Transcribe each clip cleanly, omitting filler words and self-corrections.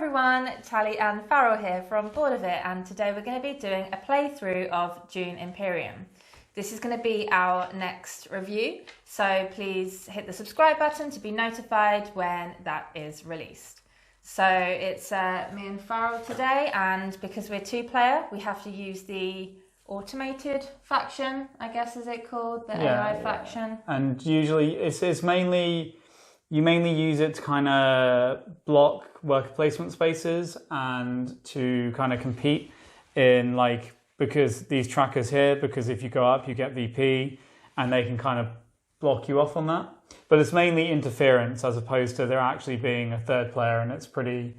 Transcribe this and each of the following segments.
everyone, Tally and Farrell here from Board of It, and today we're going to be doing a playthrough of Dune Imperium. This is going to be our next review, so please hit the subscribe button to be notified when that is released. So it's me and Farrell today, and because we're two-player, we have to use the automated faction, I guess is it called, the AI faction. And usually it's mainly... You mainly use it to kind of block worker placement spaces and to kind of compete in because these trackers here, because if you go up, you get VP and they can kind of block you off on that. But it's mainly interference as opposed to there actually being a third player, and it's pretty...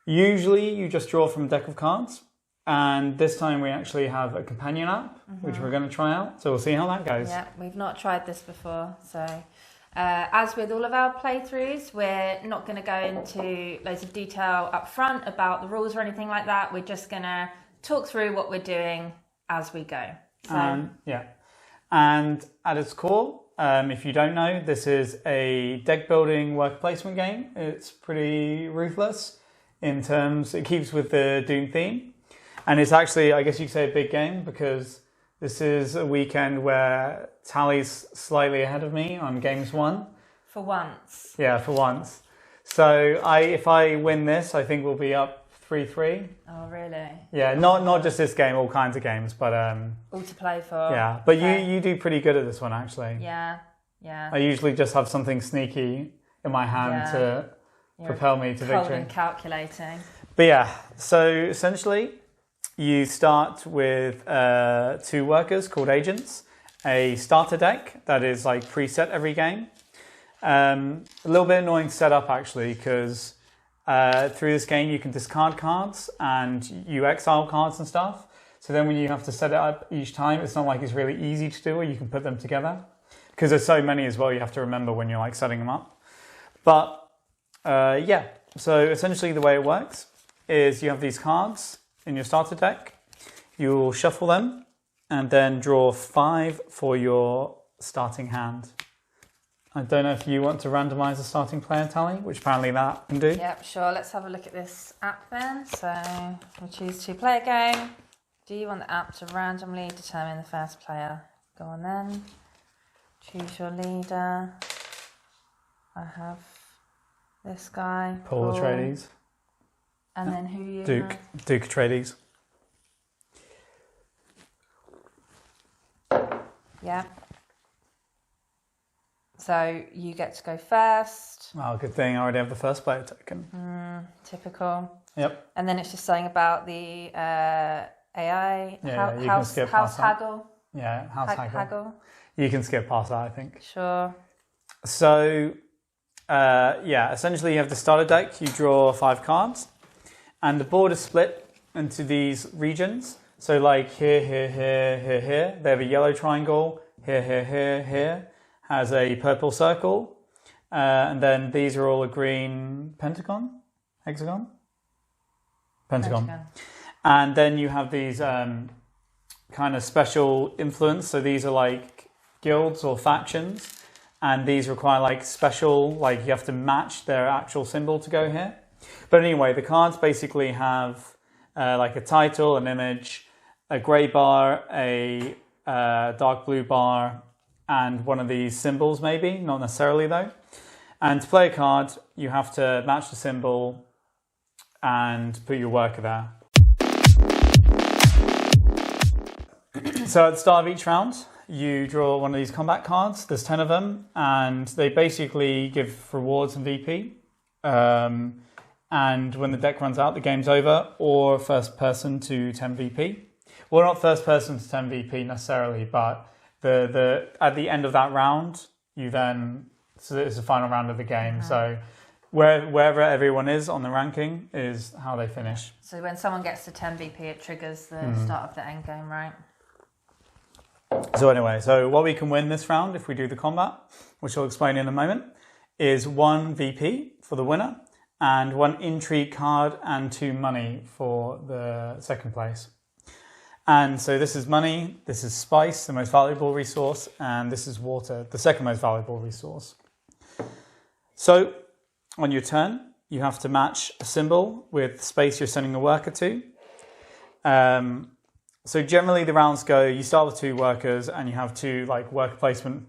Usually you just draw from a deck of cards, and this time we actually have a companion app, which we're going to try out. So we'll see how that goes. Yeah, we've not tried this before, so... as with all of our playthroughs, we're not going to go into loads of detail up front about the rules or anything like that. We're just going to talk through what we're doing as we go. So. And at its core, if you don't know, this is a deck building worker placement game. It's pretty ruthless in terms, it keeps with the Dune theme. And it's actually, I guess you could say, a big game because this is a weekend where Tally's slightly ahead of me on games won. For once. Yeah, for once. So if I win this, I think we'll be up 3-3. Oh, really? Yeah, not just this game, all kinds of games, but all to play for. Yeah, but you do pretty good at this one actually. Yeah. I usually just have something sneaky in my hand to propel me to victory. Cold and calculating. But yeah, so essentially you start with two workers called agents, a starter deck that is preset every game. A little bit annoying to set up actually because through this game you can discard cards and you exile cards and stuff. So then when you have to set it up each time, it's not like it's really easy to do, or you can put them together. Because there's so many as well, you have to remember when you're setting them up. But so essentially the way it works is you have these cards in your starter deck, you'll shuffle them and then draw 5 for your starting hand. I don't know if you want to randomise the starting player, Tally, which apparently that can do. Yep, sure. Let's have a look at this app then. So we'll choose to play a game. Do you want the app to randomly determine the first player? Go on then. Choose your leader. I have this guy. Paul Atreides. And then who you Duke Atreides. Yeah. So you get to go first. Oh, good thing I already have the first player token. Typical. Yep. And then it's just saying about the AI. House Haggle. Yeah, House Haggle. You can skip past that, I think. Sure. So, essentially you have the starter deck. You draw 5 cards. And the board is split into these regions. So here, here, here, here, here. They have a yellow triangle. Here, here, here, here. Has a purple circle. And then these are all a green pentagon? Hexagon? Pentagon. And then you have these kind of special influence. So these are guilds or factions. And these require special, you have to match their actual symbol to go here. But anyway, the cards basically have a title, an image, a grey bar, a dark blue bar, and one of these symbols maybe, not necessarily though. And to play a card, you have to match the symbol and put your worker there. So at the start of each round, you draw one of these combat cards. There's 10 of them, and they basically give rewards and VP. And when the deck runs out, the game's over, or first person to 10 VP. Well, not first person to 10 VP necessarily, but at the end of that round, so it's the final round of the game. So wherever everyone is on the ranking is how they finish. So when someone gets to 10 VP, it triggers the start of the end game, right? So anyway, what we can win this round if we do the combat, which I'll explain in a moment, is 1 VP for the winner, and 1 intrigue card and 2 money for the second place. And so this is money, this is spice, the most valuable resource, and this is water, the second most valuable resource. So on your turn, you have to match a symbol with the space you're sending a worker to. So generally the rounds go, you start with 2 workers and you have 2 like worker placement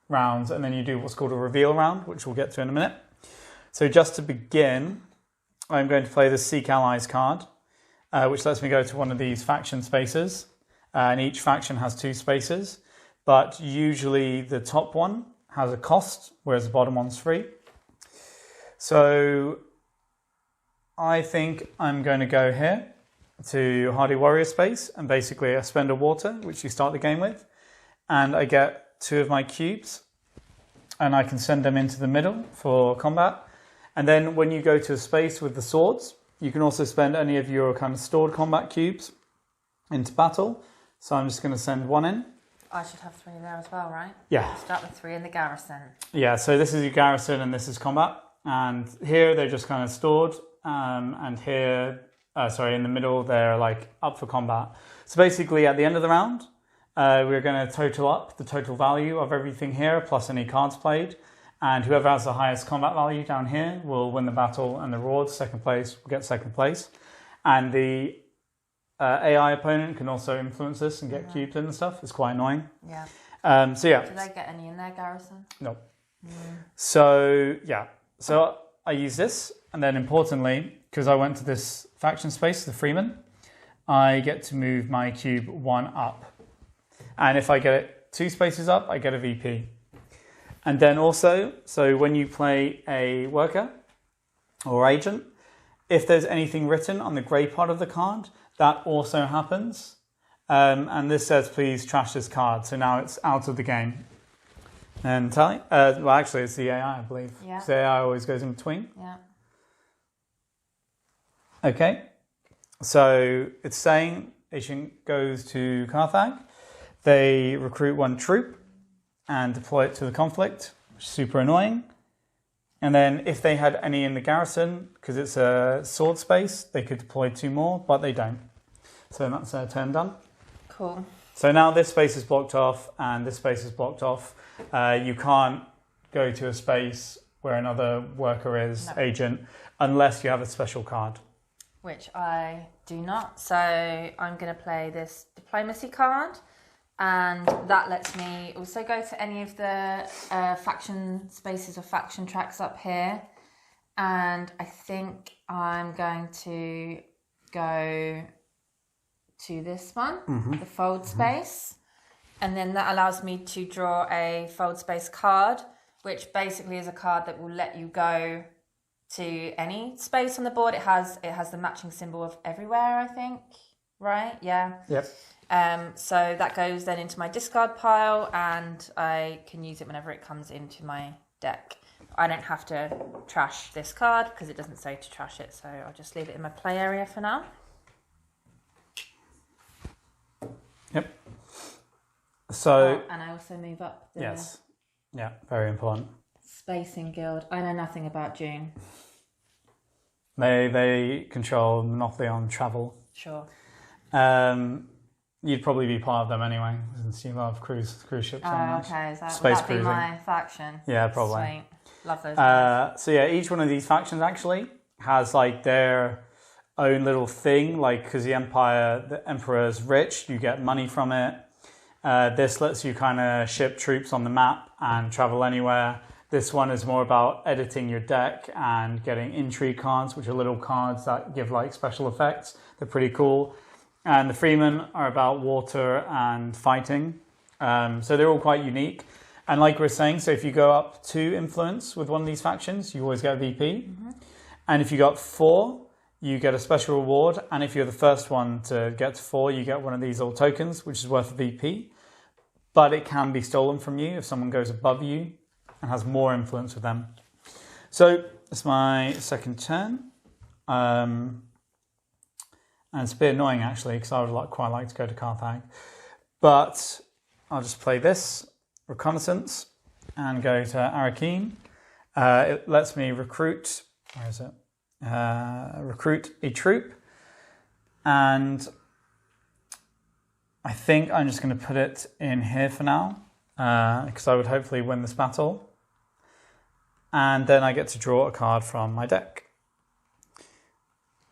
rounds, and then you do what's called a reveal round, which we'll get to in a minute. So just to begin, I'm going to play the Seek Allies card, which lets me go to one of these faction spaces. And each faction has 2 spaces, but usually the top one has a cost, whereas the bottom one's free. So I think I'm going to go here to Hardy Warrior space, and basically I spend a water, which you start the game with, and I get 2 of my cubes, and I can send them into the middle for combat. And then when you go to a space with the swords, you can also spend any of your kind of stored combat cubes into battle. So I'm just going to send 1 in. I should have 3 there as well, right? Yeah. Start with 3 in the garrison. Yeah, so this is your garrison and this is combat. And here they're just kind of stored, and here, in the middle, they're like up for combat. So basically at the end of the round, we're going to total up the total value of everything here, plus any cards played. And whoever has the highest combat value down here will win the battle, and the reward, second place, will get second place. And the AI opponent can also influence this and get cubes in and stuff. It's quite annoying. Yeah. So yeah. Do they get any in their garrison? No. So yeah. So I use this, and then importantly, because I went to this faction space, the Freeman, I get to move my cube 1 up. And if I get it 2 spaces up, I get a VP. And then also, so when you play a worker or agent, if there's anything written on the grey part of the card, that also happens. And this says, please trash this card. So now it's out of the game. And Tally? Well, actually, it's the AI, I believe. Yeah. The AI always goes in between. Yeah. Okay. So it's saying agent goes to Carthage. They recruit 1 troop and deploy it to the conflict, which is super annoying. And then if they had any in the garrison, because it's a sword space, they could deploy 2 more, but they don't. So that's their turn done. Cool. So now this space is blocked off and this space is blocked off. You can't go to a space where another worker is, agent, unless you have a special card. Which I do not. So I'm going to play this diplomacy card, and that lets me also go to any of the faction spaces or faction tracks up here. And I think I'm going to go to this one, the fold space. And then that allows me to draw a fold space card, which basically is a card that will let you go to any space on the board. It has the matching symbol of everywhere, I think. Right? Yeah. Yep. So that goes then into my discard pile, and I can use it whenever it comes into my deck. I don't have to trash this card because it doesn't say to trash it, so I'll just leave it in my play area for now. Yep. So and I also move up the yes. Yeah, very important. Spacing Guild. I know nothing about Dune. They control monopoly on travel. Sure. You'd probably be part of them anyway, since you love cruise ships. Okay. Is that, Space would that cruising. be my faction? Yeah, probably. Sweet. Love those guys. So yeah, each one of these factions actually has like their own little thing. Like because the emperor is rich, you get money from it. This lets you kind of ship troops on the map and travel anywhere. This one is more about editing your deck and getting intrigue cards, which are little cards that give like special effects. They're pretty cool. And the Freemen are about water and fighting. So they're all quite unique. And like we were saying, so if you go up 2 influence with one of these factions, you always get a VP. And if you got 4, you get a special reward. And if you're the first one to get to 4, you get one of these little tokens, which is worth a VP. But it can be stolen from you if someone goes above you and has more influence with them. So it's my second turn. And it's a bit annoying actually, because I would quite like to go to Carthage. But I'll just play this, Reconnaissance, and go to Arakeen. It lets me recruit, where is it? Recruit a troop. And I think I'm just going to put it in here for now, because I would hopefully win this battle. and then I get to draw a card from my deck.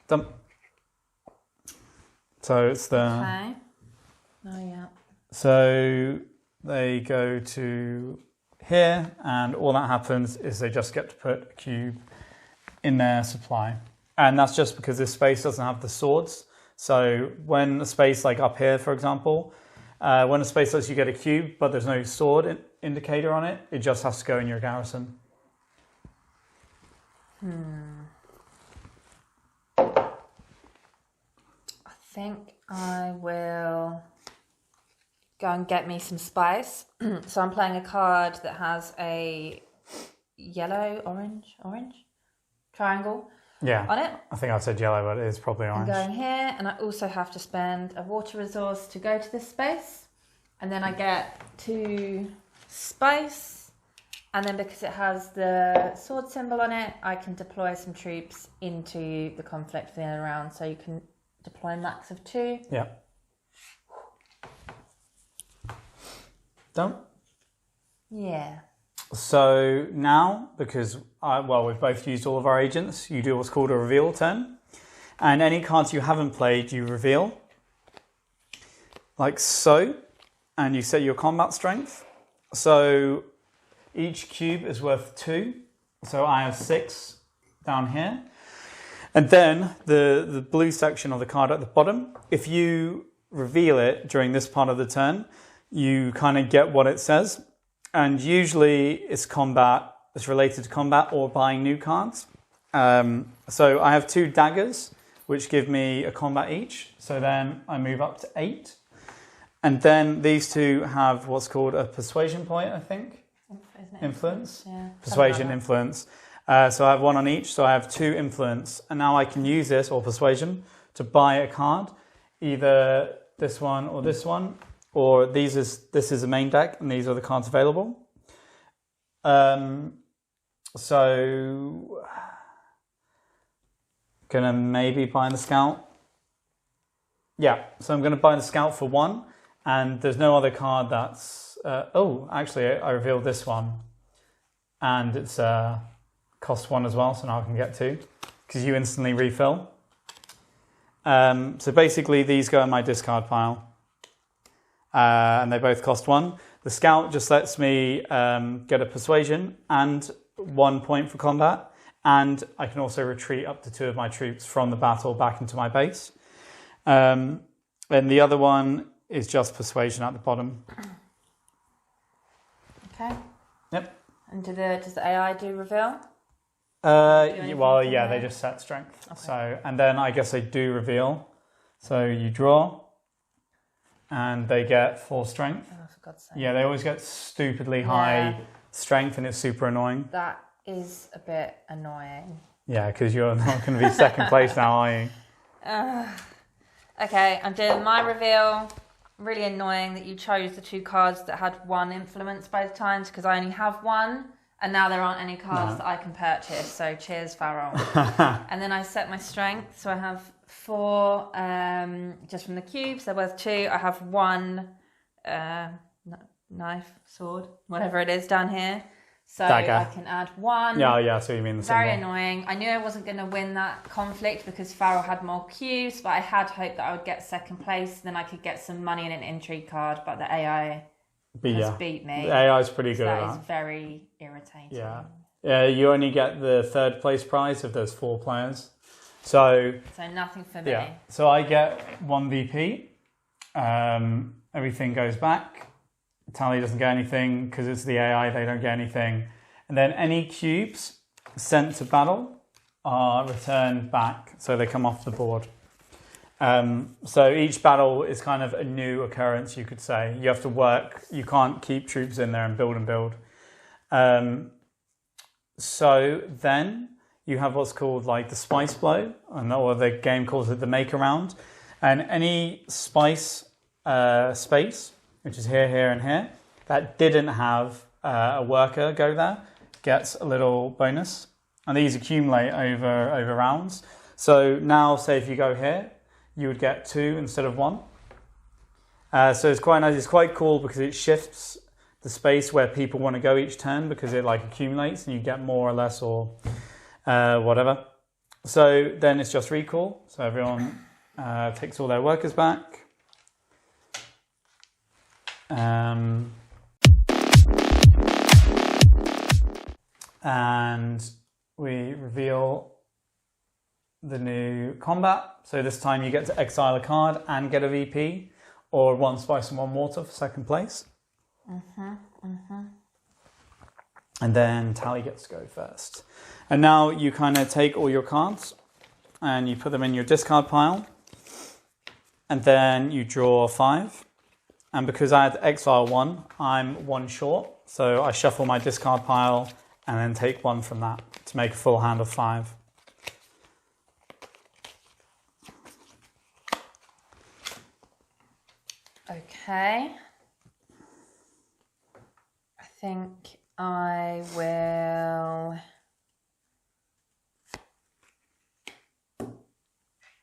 Done. So it's the... Okay. Oh, yeah. So they go to here, and all that happens is they just get to put a cube in their supply. And that's just because this space doesn't have the swords. So when a space like up here, for example, when a space lets you get a cube, but there's no sword indicator on it, it just has to go in your garrison. I think I will go and get me some spice. So I'm playing a card that has a yellow, orange triangle on it. I think I said yellow, but it is probably orange. I'm going here, and I also have to spend a water resource to go to this space. And then I get 2 spice. And then because it has the sword symbol on it, I can deploy some troops into the conflict for the end of the round. So you can deploy max of 2. Yeah. Done. Yeah. So now, because we've both used all of our agents, you do what's called a reveal turn. And any cards you haven't played, you reveal. Like so. And you set your combat strength. So each cube is worth 2. So I have 6 down here. And then the blue section of the card at the bottom, if you reveal it during this part of the turn, you kind of get what it says. And usually it's related to combat or buying new cards. So I have 2 daggers, which give me a combat each. So then I move up to 8. And then these 2 have what's called a persuasion point, I think. Influence? Yeah. Persuasion, influence. So I have 1 on each, so I have 2 influence. And now I can use this, or persuasion, to buy a card. Either this one or this one. Or this is the main deck, and these are the cards available. So gonna maybe buy the scout. Yeah, so I'm gonna buy the scout for 1, and there's no other card that's. Actually, I revealed this one, and it's cost 1 as well, so now I can get 2 because you instantly refill. So basically, these go in my discard pile. And they both cost 1. The scout just lets me get a persuasion and 1 point for combat, and I can also retreat up to 2 of my troops from the battle back into my base. And the other one is just persuasion at the bottom. Okay. Yep. And does the AI do reveal? They just set strength. Okay. So, and then I guess they do reveal. So you draw. And they get 4 strength. Oh, for God's sake. Yeah, they always get stupidly high strength, and it's super annoying. That is a bit annoying. Yeah, because you're not going to be second place now, are you? Okay, I'm doing my reveal. Really annoying that you chose the 2 cards that had 1 influence both times, because I only have 1, and now there aren't any cards that I can purchase. So cheers, Farrell. And then I set my strength, so I have 4 just from the cubes. They're worth 2. I have 1 knife, sword, whatever it is down here. So Dagger. I can add 1. Yeah, so you mean the Very symbol. annoying. I knew I wasn't going to win that conflict because Farrell had more cubes, but I had hoped that I would get second place. Then I could get some money and an intrigue card, but the AI has beat me. The AI is pretty good at That that. is very irritating. Yeah, you only get the 3rd place prize if there's 4 players. So nothing for me. Yeah, so I get 1 VP. Everything goes back. Tally doesn't get anything because it's the AI, they don't get anything. And then any cubes sent to battle are returned back, so they come off the board. So each battle is kind of a new occurrence, you could say. You have to work, you can't keep troops in there and build. So then you have what's called like the spice blow, or the game calls it the make around. And any spice space, which is here, here, and here, that didn't have a worker go there, gets a little bonus. And these accumulate over rounds. So now, say if you go here, you would get 2 instead of 1. So it's quite nice. It's quite cool because it shifts the space where people want to go each turn because it like accumulates and you get more or less or whatever. So then it's just recall. So everyone takes all their workers back. And we reveal the new combat. So this time you get to exile a card and get a VP, or 1 spice and 1 water for second place. And then Tally gets to go first. And now you kind of take all your cards and you put them in your discard pile. And then you draw 5. And because I had to exile 1, I'm 1 short. So I shuffle my discard pile and then take 1 from that to make a full hand of 5. Okay. I think I will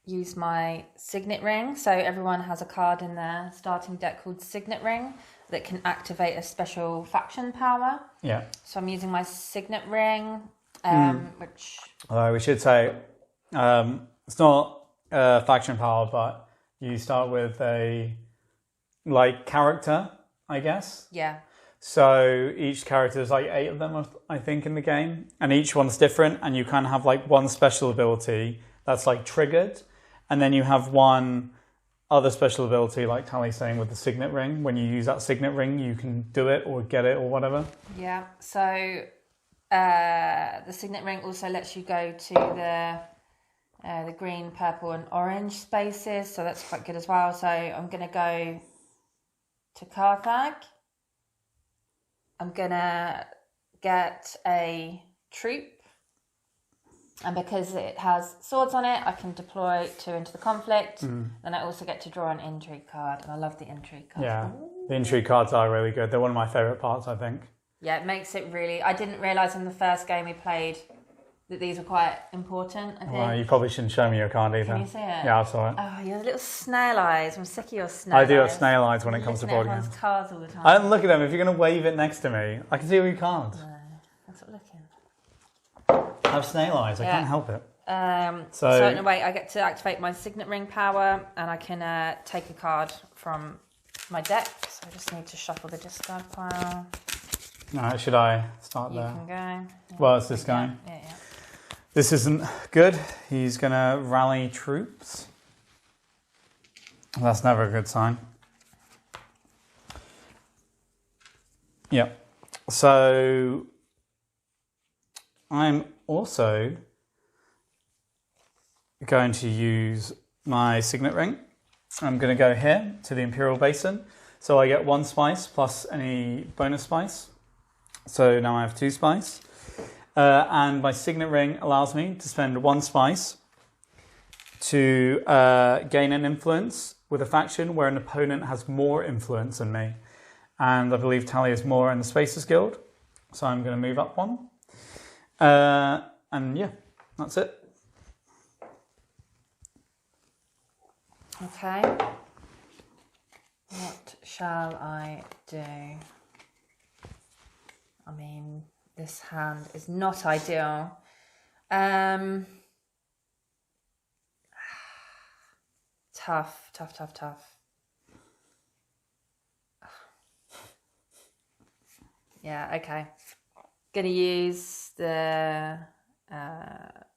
use my Signet Ring. So everyone has a card in their starting deck called Signet Ring that can activate a special faction power. Yeah. So I'm using my Signet Ring, which... Although we should say, it's not a faction power, but you start with a like character, I guess. Yeah. So each character, there's like 8 of them, I think, in the game. And each one's different. And you kind of have like 1 special ability that's like triggered. And then you have 1 other special ability, like Tally's saying with the Signet Ring. When you use that Signet Ring, you can do it or get it or whatever. Yeah. So the Signet Ring also lets you go to the green, purple and orange spaces. So that's quite good as well. So I'm going to go to Carthag. I'm going to get a troop. And because it has swords on it, I can deploy 2 into the conflict. Then I also get to draw an intrigue card. And I love the intrigue cards. Yeah, the intrigue cards are really good. They're one of my favourite parts, I think. Yeah, it makes it really... I didn't realise in the first game we played that these are quite important, I think. Well, you probably shouldn't show me your card either. Can you see it? Yeah, I saw it. Oh, you're little snail eyes. I'm sick of your snail eyes. I do have snail eyes when it comes to board games. Cards all the time. I don't look at them. If you're going to wave it next to me, I can see all your cards. No, I'm not looking. I have snail eyes. I can't help it. So in a way, I get to activate my Signet Ring power, and I can take a card from my deck. So I just need to shuffle the discard pile. Alright, should I start You there? can go. Yeah. Well, it's this guy. Yeah. This isn't good. He's going to rally troops. That's never a good sign. Yep. So I'm also going to use my Signet Ring. I'm going to go here to the Imperial Basin. So I get 1 spice plus any bonus spice. So now I have 2 spice. And my Signet Ring allows me to spend 1 spice to gain an influence with a faction where an opponent has more influence than me. And I believe Tally is more in the Spacers Guild. So I'm going to move up 1. And yeah, that's it. Okay. What shall I do? I mean, this hand is not ideal. Tough. Yeah, okay. Gonna use the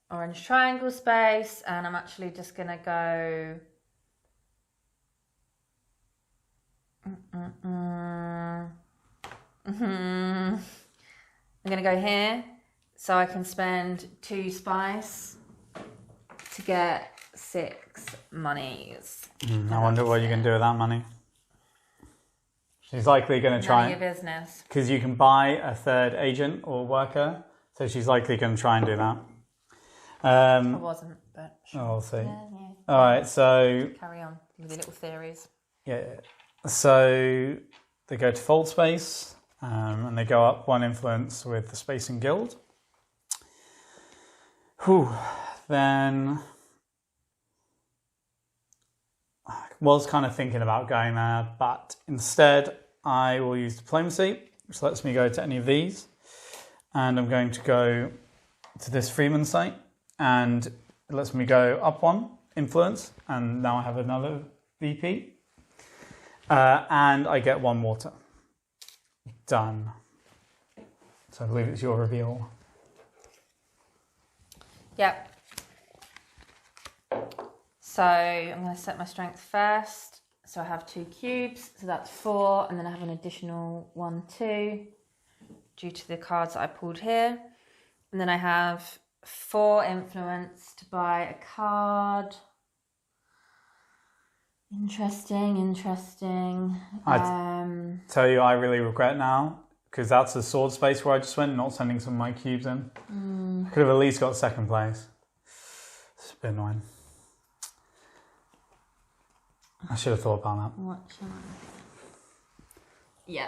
orange triangle space, and I'm actually just gonna go... I'm going to go here so I can spend 2 spice to get 6 monies. I wonder what you can do with that money. She's likely going to try... None of your business. Because you can buy a 3rd agent or worker, so she's likely going to try and do that. I wasn't, but sure. We'll see. Yeah. All right, so... Carry on with your little theories. Yeah. So they go to Fold Space, and they go up 1 influence with the Spacing Guild. Then I was kind of thinking about going there, but instead I will use Diplomacy. which lets me go to any of these. And I'm going to go to this Freeman site, and it lets me go up one, influence, and now I have another VP. And I get 1 water. Done. So I believe it's your reveal. Yep. So I'm going to set my strength first. So I have 2 cubes, so that's 4, and then I have an additional 1, 2, due to the cards that I pulled here. And then I have 4 influence to buy a card. Interesting. Tell you, I really regret now, because that's a sword space where I just went, not sending some of my cubes in. I could have at least got 2nd place. It's a bit annoying. I should have thought about that. What shall I? Yeah,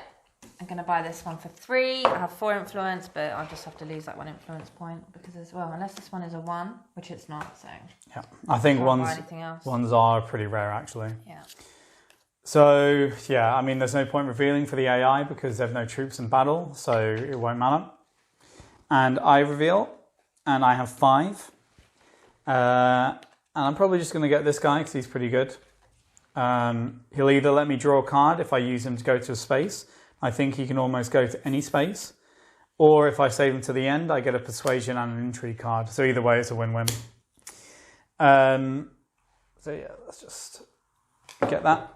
I'm going to buy this one for 3. I have 4 influence, but I'll just have to lose that 1 influence point because as well, unless this one is a 1, which it's not, so. Yeah, I think ones are pretty rare actually. Yeah. So, yeah, I mean, there's no point revealing for the AI because they have no troops in battle, so it won't matter. And I reveal, and I have 5. And I'm probably just going to get this guy because he's pretty good. He'll either let me draw a card if I use him to go to a space. I think he can almost go to any space. Or if I save him to the end, I get a persuasion and an intrigue card. So either way, it's a win-win. So yeah, let's just get that.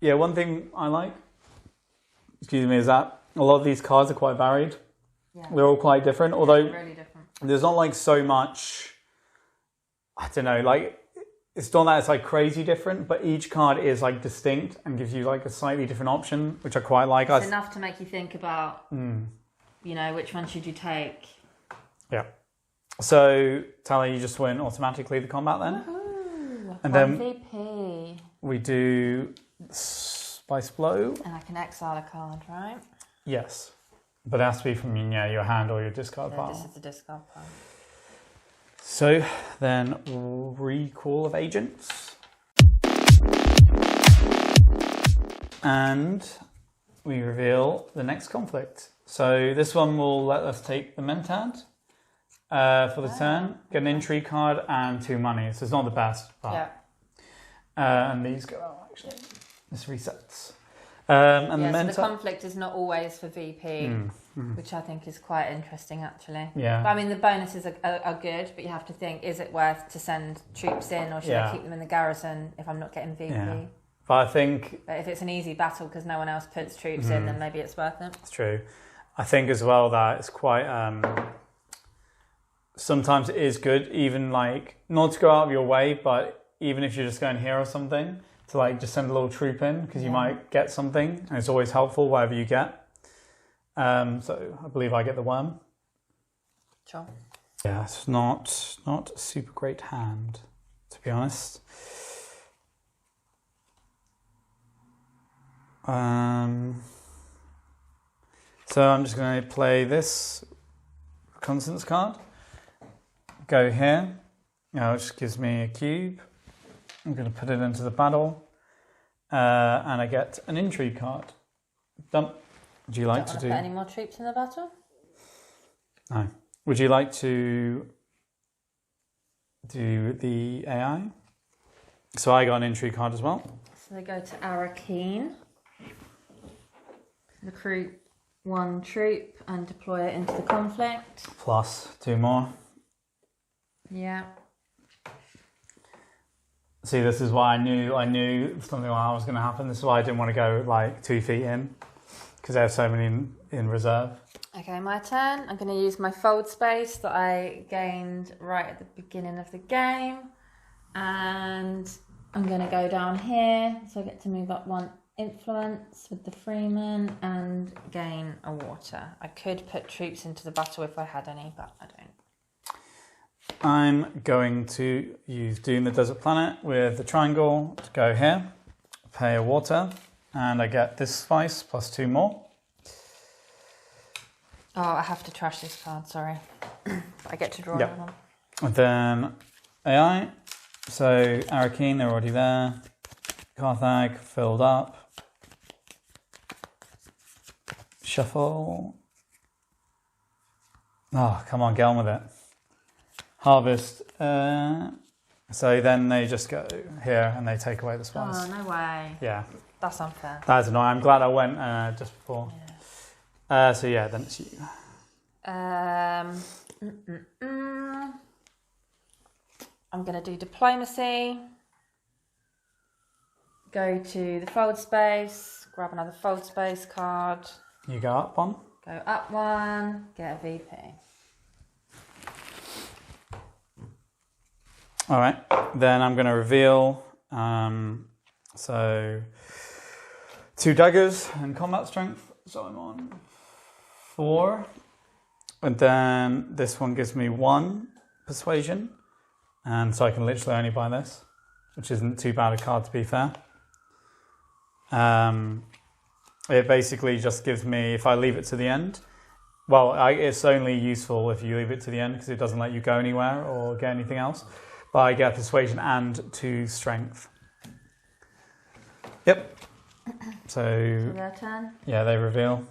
Yeah, one thing I like, is that a lot of these cards are quite varied. Yeah. They're all quite different, although really different. There's not like so much, I don't know, like it's not that it's like crazy different, but each card is like distinct and gives you like a slightly different option, which I quite like. It's enough to make you think about, which one should you take? Yeah. So, Tally, you just win automatically the combat then. Woohoo! And then VP. We do Spice Blow. And I can exile a card, right? Yes. But it has to be from your hand or your discard pile. This is the discard pile. So then recall of agents. And we reveal the next conflict. So this one will let us take the Mentad for the turn, get an intrigue card and 2 money. So it's not the best, but and these go out actually. This resets. And so the conflict is not always for VP, which I think is quite interesting actually. Yeah. But, I mean, the bonuses are good, but you have to think, is it worth to send troops in or should I keep them in the garrison if I'm not getting VP? Yeah. But I think... But if it's an easy battle because no one else puts troops in, then maybe it's worth it. It's true. I think as well that it's quite... sometimes it is good, even like, not to go out of your way, but even if you're just going here or something, to like just send a little troop in because you might get something, and it's always helpful whatever you get. So I believe I get the worm. Sure. Yeah, it's not a super great hand, to be honest. So I'm just going to play this Constance card. Go here. Which gives me a cube. I'm going to put it into the battle. And I get an intrigue card. Done. Would you like to do... put any more troops in the battle? No. Would you like to do the AI? So I got an intrigue card as well. So they go to Arakeen. Recruit 1 troop and deploy it into the conflict. Plus 2 more. Yeah. See, this is why I knew something like that was going to happen. This is why I didn't want to go like 2 feet in, because I have so many in reserve. Okay, my turn. I'm going to use my fold space that I gained right at the beginning of the game. And I'm going to go down here. So I get to move up 1 influence with the Freeman and gain a water. I could put troops into the battle if I had any, but I don't. I'm going to use Dune the Desert Planet with the triangle to go here, pay a water, and I get this spice plus 2 more. Oh, I have to trash this card, sorry. I get to draw another one. And then AI, so Arakeen, they're already there. Carthag filled up. Shuffle. Oh, come on, get on with it. Harvest. So then they just go here and they take away the spice. Oh, no way. Yeah. That's unfair. That's annoying. I'm glad I went just before. Yeah. So yeah, then it's you. I'm going to do diplomacy. Go to the fold space. Grab another fold space card. You go up one. Go up one. Get a VP. All right. Then I'm going to reveal. So 2 daggers and combat strength. So I'm on 4. And then this one gives me 1 persuasion. And so I can literally only buy this, which isn't too bad a card to be fair. It basically just gives me, if I leave it to the end, well, it's only useful if you leave it to the end because it doesn't let you go anywhere or get anything else. But I get persuasion and 2 strength. Yep. So Their turn. yeah, they reveal.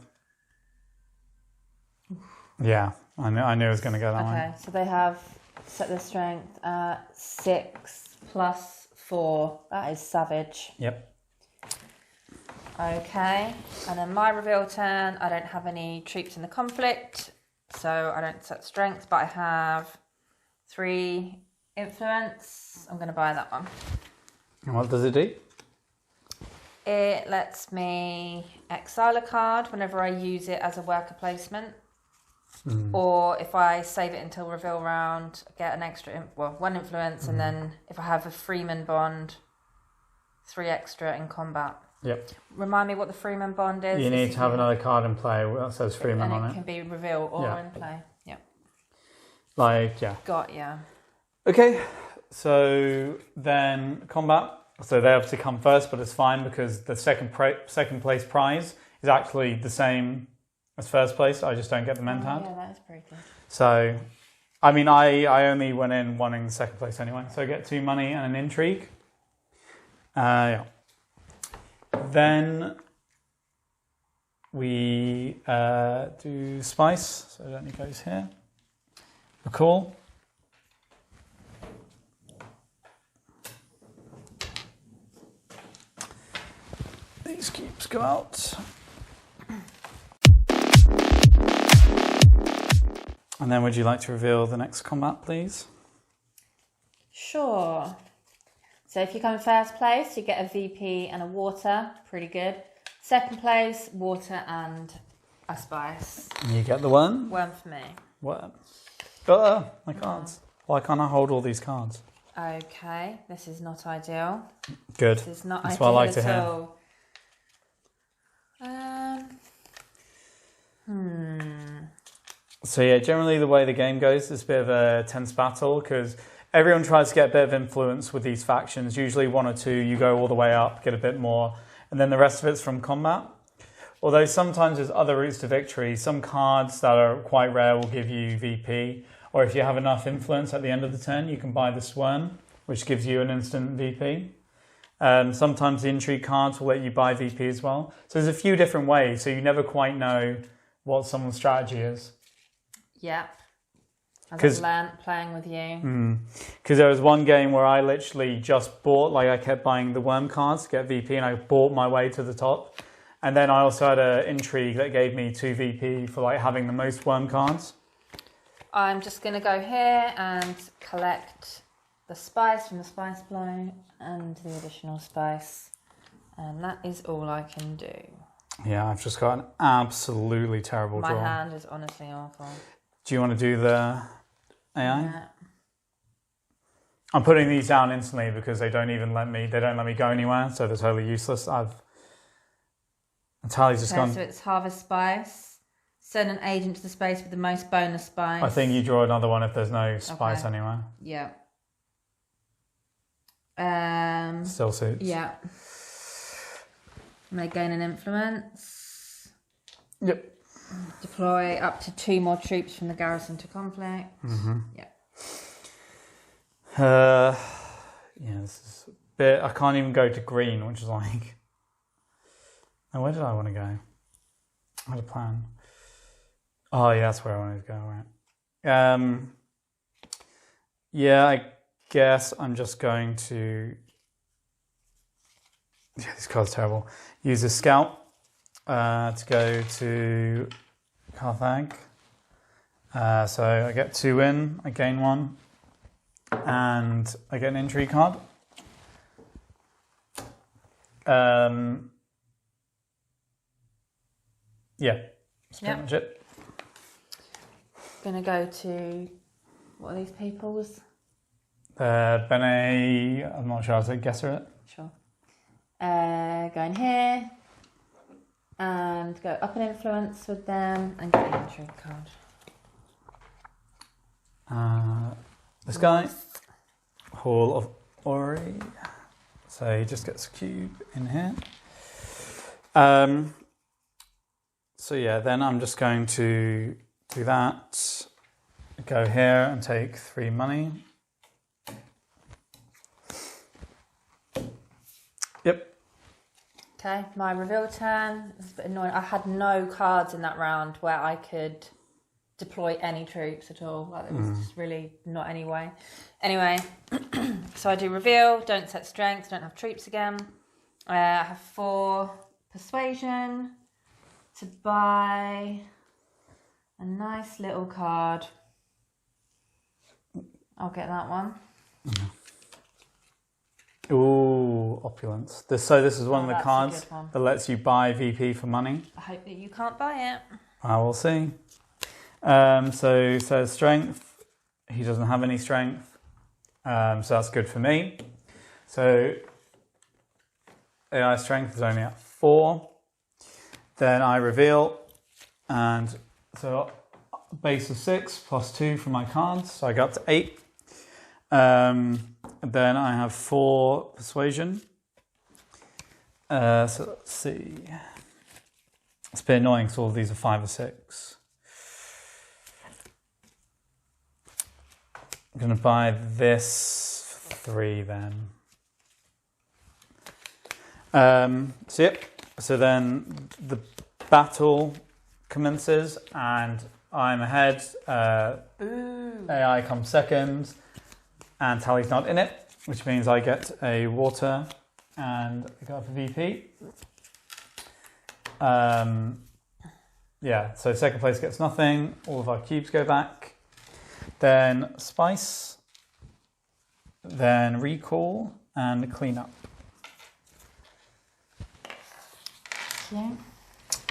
Yeah, I knew it was going to go that way. Okay, so they have set their strength at 6 plus 4. That is savage. Yep. Okay, and then my reveal turn. I don't have any troops in the conflict, so I don't set strength, but I have 3 influence. I'm going to buy that one. And what does it do? It lets me exile a card whenever I use it as a worker placement. Or if I save it until reveal round, get an extra, 1 influence, and then if I have a Freeman bond, 3 extra in combat. Yep. Remind me what the Freeman bond is. You need to have another card in play that says Freeman on And it it. can be reveal or Yeah. in play. Yeah. Like, yeah. Got ya. Okay, so then combat. So they obviously come first, but it's fine because the second place prize is actually the same as first place. I just don't get the mentad. Yeah, that is pretty good. So, I mean, I only went in wanting second place anyway. So I get 2 money and an intrigue. Yeah. Then we do spice. So it only goes here. Cool. These cubes go out. And then would you like to reveal the next combat, please? Sure. So if you come in first place, you get a VP and a water. Pretty good. Second place, water and a spice. You get the one. 1 for me. What? My cards. Why can't I hold all these cards? Okay, this is not ideal. Good. This is not That's ideal what I like to at hear. all. So yeah, generally the way the game goes is a bit of a tense battle because everyone tries to get a bit of influence with these factions. Usually 1 or 2, you go all the way up, get a bit more, and then the rest of it's from combat. Although sometimes there's other routes to victory. Some cards that are quite rare will give you VP, or if you have enough influence at the end of the turn, you can buy the Swarm, which gives you an instant VP. Sometimes the intrigue cards will let you buy VP as well. So there's a few different ways, so you never quite know what someone's strategy is. Yep. I've learned playing with you. Because there was one game where I literally just bought, like I kept buying the worm cards to get VP and I bought my way to the top. And then I also had an intrigue that gave me 2 VP for like having the most worm cards. I'm just going to go here and collect the spice from the spice blow and the additional spice. And that is all I can do. Yeah, I've just got an absolutely terrible draw. My hand is honestly awful. Do you want to do the AI? Yeah. I'm putting these down instantly because they don't let me go anywhere, so they're totally useless. Tally's just gone. So it's harvest spice. Send an agent to the space with the most bonus spice. I think you draw another one if there's no spice anywhere. Yeah. Still suits. Yeah. May gain an influence. Yep. Deploy up to 2 more troops from the garrison to conflict. Yeah. Yeah, this is a bit. I can't even go to green, which is like. Now, where did I want to go? I had a plan. Oh, yeah, that's where I wanted to go, right. Yeah, I guess I'm just going to... Yeah, this card's terrible. Use a scout to go to Carthage. So I get 2 in, I gain 1, and I get an intrigue card. Yeah, that's pretty much it. Gonna go to, what are these people's? Bene, I'm not sure, I was a guesser at it. Sure. Go in here and go up an influence with them and get an intrigue card. This guy, Hall of Ori. So he just gets a cube in here. So yeah, then I'm just going to do that. Go here and take 3 money. Yep. Okay, my reveal turn. It's a bit annoying. I had no cards in that round where I could deploy any troops at all. Like, there was just really not any way. Anyway, so I do reveal, don't set strength, don't have troops again. I have 4 persuasion to buy a nice little card. I'll get that one. Ooh, opulence. So this is one of the cards one that lets you buy VP for money. I hope that you can't buy it. I will see. So says strength. He doesn't have any strength. So that's good for me. So AI strength is only at 4. Then I reveal. And so base of 6 plus 2 from my cards. So I go up to 8. Then I have 4 persuasion. So let's see. It's a bit annoying because all of these are 5 or 6. I'm going to buy this for 3 then. So yep. So then the battle commences and I'm ahead. AI comes second and Tally's not in it, which means I get a water and I go for VP. Yeah, so second place gets nothing. All of our cubes go back. Then spice. Then recall and clean up. Yeah.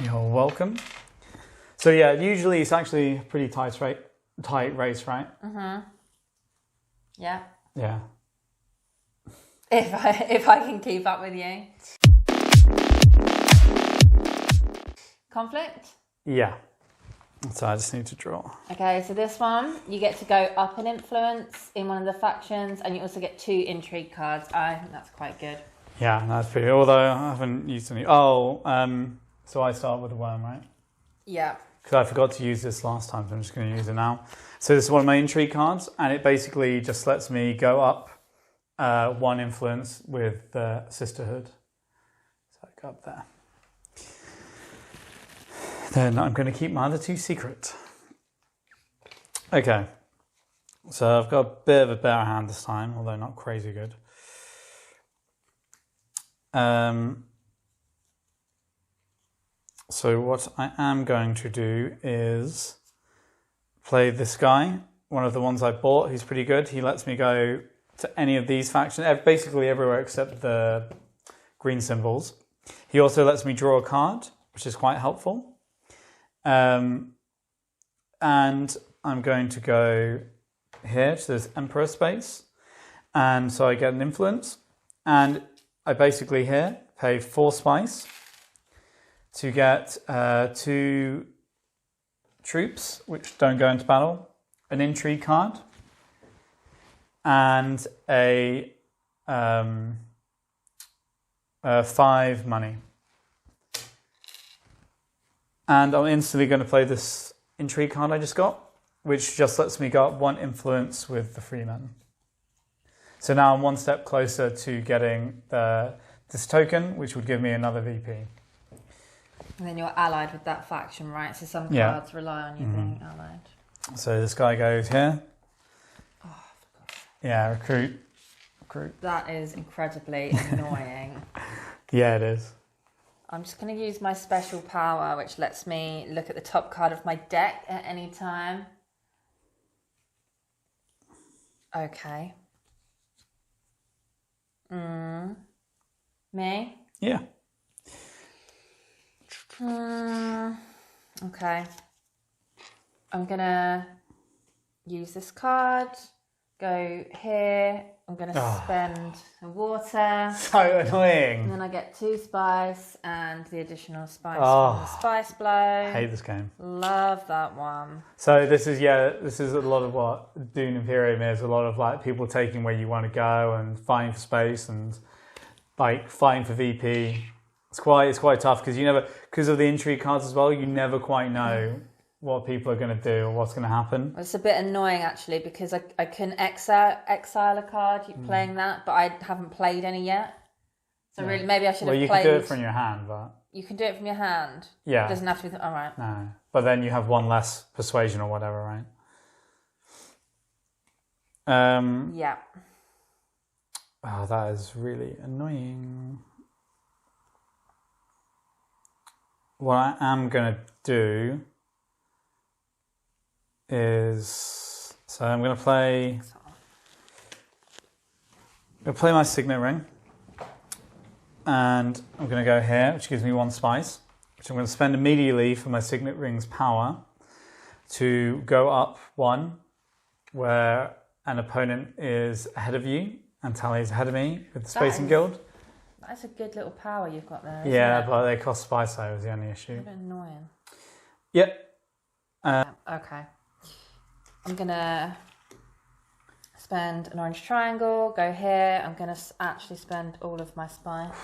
You're welcome. So yeah, usually it's actually a pretty tight race, right? Yeah. Yeah. If I can keep up with you. Conflict? Yeah. So I just need to draw. Okay, so this one, you get to go up an influence in one of the factions, and you also get 2 intrigue cards. I think that's quite good. Yeah, that's pretty. Although I haven't used any. Oh, so I start with a worm, right? Yeah. Because I forgot to use this last time, so I'm just going to use it now. So this is one of my intrigue cards, and it basically just lets me go up 1 influence with the Sisterhood. So I go up there. Then I'm going to keep my other 2 secret. Okay. So I've got a bit of a better hand this time, although not crazy good. So what I am going to do is play this guy, one of the ones I bought. He's pretty good. He lets me go to any of these factions, basically everywhere except the green symbols. He also lets me draw a card, which is quite helpful. And I'm going to go here to this Emperor space. And so I get an influence. And I basically here pay 4 spice to get 2 troops, which don't go into battle, an intrigue card, and a 5 money. And I'm instantly going to play this intrigue card I just got, which just lets me go up 1 influence with the freemen. So now I'm 1 step closer to getting this token, which would give me another VP. And then you're allied with that faction, right? So some Yeah. cards rely on you being allied. So this guy goes here. Oh, for God's sake. Yeah, recruit. That is incredibly annoying. Yeah, it is. I'm just going to use my special power, which lets me look at the top card of my deck at any time. Okay. Me? Yeah. Okay. I'm going to use this card, go here. I'm going to spend some water. So annoying. And then I get 2 spice and the additional spice from the spice blow. I hate this game. Love that one. So this is a lot of what Dune Imperium is. A lot of like people taking where you want to go and fighting for space and like fighting for VP. It's quite tough because of the intrigue cards as well. You never quite know what people are going to do or what's going to happen. It's a bit annoying actually because I can exile a card. Keep playing that, but I haven't played any yet. So really, maybe I should have played. Well, you can do it from your hand, but you can do it from your hand. Yeah, it doesn't have to be. All right. No, but then you have one less persuasion or whatever, right? Yeah. Oh, that is really annoying. What I am going to do is... So I'm going to play my signet ring. And I'm going to go here, which gives me 1 spice, which I'm going to spend immediately for my signet ring's power to go up 1, where an opponent is ahead of you and Tally is ahead of me with the Spacing Guild. That's a good little power you've got there. Yeah, it? but they cost spice, though, is the only issue. A bit annoying. Yep. Okay. I'm going to spend an orange triangle, go here. I'm going to actually spend all of my spice,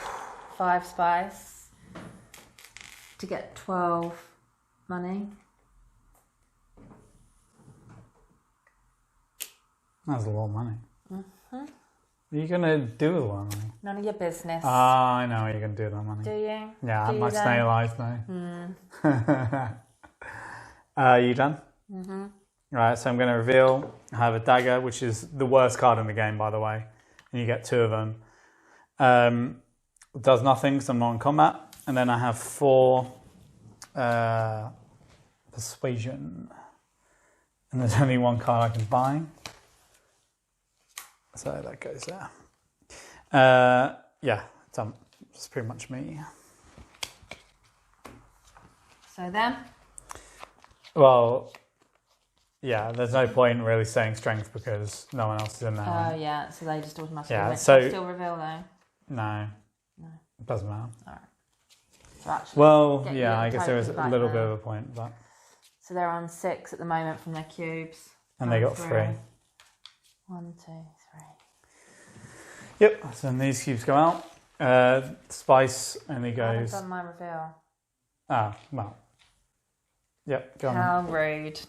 5 spice, to get 12 money. That's a lot of money. What are you going to do with a lot of money? None of your business. I know what you're going to do with that money. Do you? Yeah, my snail eyes though. You done? Mm-hmm. Right, so I'm going to reveal. I have a dagger, which is the worst card in the game, by the way. And you get 2 of them. It does nothing because I'm not in combat. And then I have 4 persuasion. And there's only 1 card I can buy. So that goes there. Yeah, it's pretty much me. So then? Well, yeah, there's no point really saying strength because no one else is in there. Oh, yeah, so they just automatically still reveal though? No. It doesn't matter. All right. So actually, I guess there is a little bit of a point. But so they're on 6 at the moment from their cubes. And they got 3. 1, 2, 3. Yep, so then these cubes go out. Spice only goes... I haven't done my reveal. Ah, well. Yep, go on. How rude.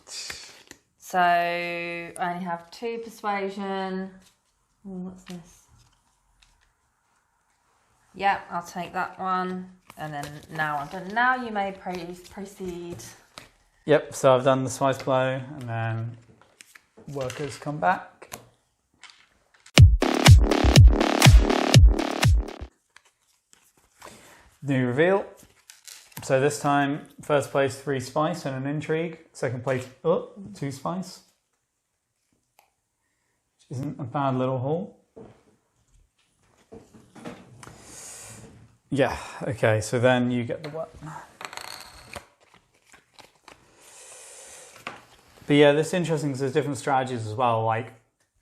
So I only have 2 persuasion. What's this? Yep, I'll take that one. And then now I'm done. Now you may proceed. Yep, so I've done the spice blow and then workers come back. New reveal. So this time, first place 3 spice and an intrigue. Second place 2 spice. Which isn't a bad little haul. Yeah, okay, so then you get the what? But yeah, this is interesting because there's different strategies as well. Like,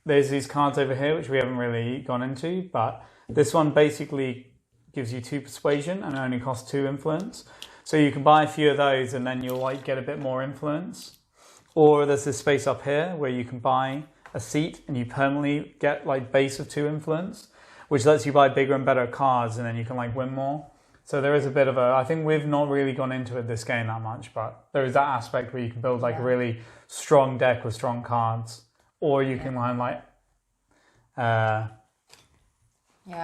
there's these cards over here, which we haven't really gone into, but this one basically gives you 2 persuasion and only costs 2 influence. So you can buy a few of those and then you'll like get a bit more influence. Or there's this space up here where you can buy a seat and you permanently get like base of 2 influence, which lets you buy bigger and better cards and then you can like win more. So there is a bit of a, I think we've not really gone into it this game that much, but there is that aspect where you can build like a really strong deck with strong cards, or you can like yeah,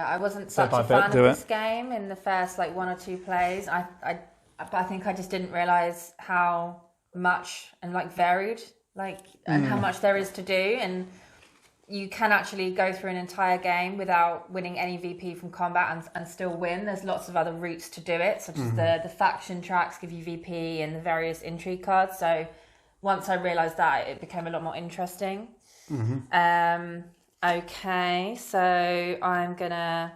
I wasn't such a fan of this game in the first like 1 or 2 plays. I but I think I just didn't realise how much and like varied, like, and how much there is to do. And you can actually go through an entire game without winning any VP from combat and still win. There's lots of other routes to do it, such as the faction tracks give you VP and the various intrigue cards. So once I realised that, it became a lot more interesting. Okay, so I'm gonna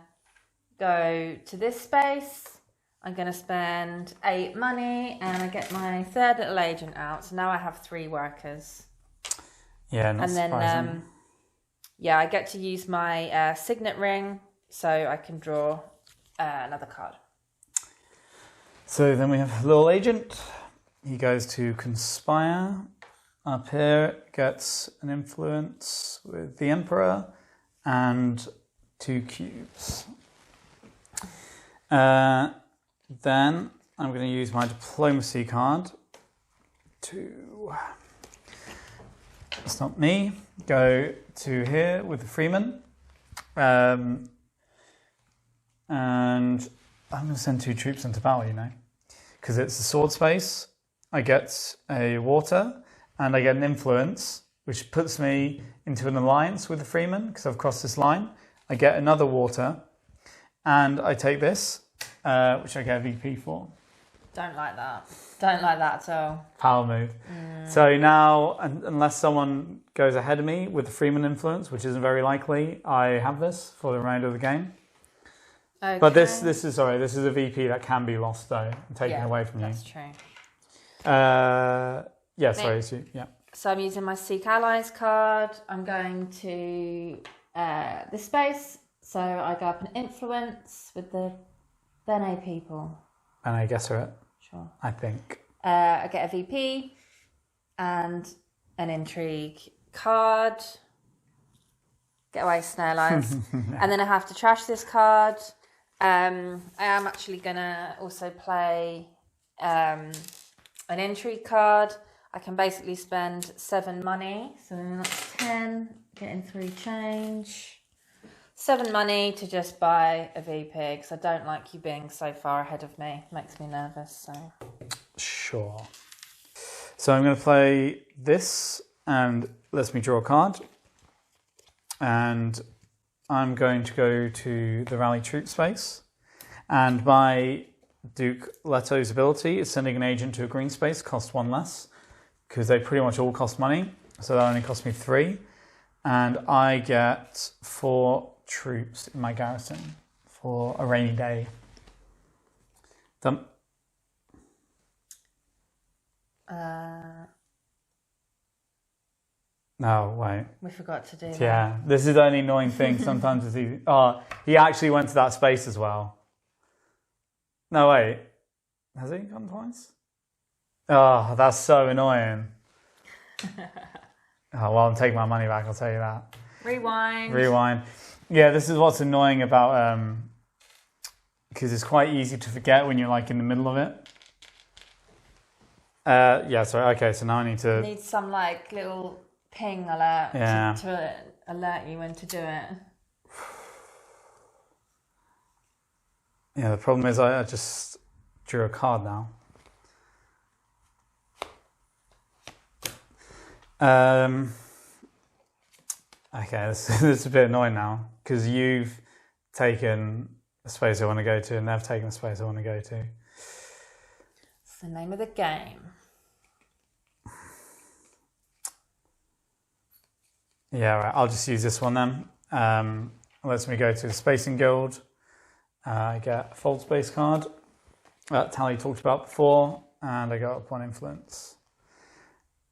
go to this space. I'm gonna spend 8 money, and I get my third little agent out. So now I have 3 workers. Yeah, not surprising. Yeah, I get to use my signet ring, so I can draw another card. So then we have a little agent. He goes to conspire. Up here, gets an influence with the Emperor and 2 cubes. Then I'm going to use my diplomacy card to stop me. Go to here with the Freeman. And I'm going to send 2 troops into battle, you know, because it's a sword space. I get a water. And I get an influence, which puts me into an alliance with the Freeman, because I've crossed this line. I get another water, and I take this, which I get a VP for. Don't like that. Don't like that at all. Power move. So now, unless someone goes ahead of me with the Freeman influence, which isn't very likely, I have this for the remainder of the game. Okay. But this is a VP that can be lost, though, and taken away from you. That's true. Yeah, sorry, it's you. Yeah. So I'm using my Seek Allies card. I'm going to this space. So I go up an influence with the Bene people. And I guess her it. Sure. I think. I get a VP and an intrigue card. Get away, Snail Eyes. And then I have to trash this card. I am actually going to also play an intrigue card. I can basically spend 7 money, so that's 10, getting 3 change. 7 money to just buy a VP, because I don't like you being so far ahead of me. Makes me nervous, so. Sure. So I'm going to play this, and lets me draw a card. And I'm going to go to the rally troop space. And my Duke Leto's ability is sending an agent to a green space, cost 1 less. Because they pretty much all cost money, so that only cost me 3. And I get 4 troops in my garrison for a rainy day. Done. No, wait. We forgot to do that. Yeah, this is the only annoying thing. Sometimes it's easy. Oh, he actually went to that space as well. No, wait. Has he gone twice? Oh, that's so annoying. Oh, well, I'm taking my money back, I'll tell you that. Rewind. Yeah, this is what's annoying about... because it's quite easy to forget when you're like in the middle of it. Yeah, sorry. Okay, so now I need to... Need some like little ping alert to alert you when to do it. Yeah, the problem is I just drew a card now. Okay, this is a bit annoying now because you've taken a space I want to go to and they've taken a space I want to go to. It's the name of the game. Yeah, right. I'll just use this one then. It lets me go to the Spacing Guild. I get a fold space card that Tally talked about before, and I go up 1 influence.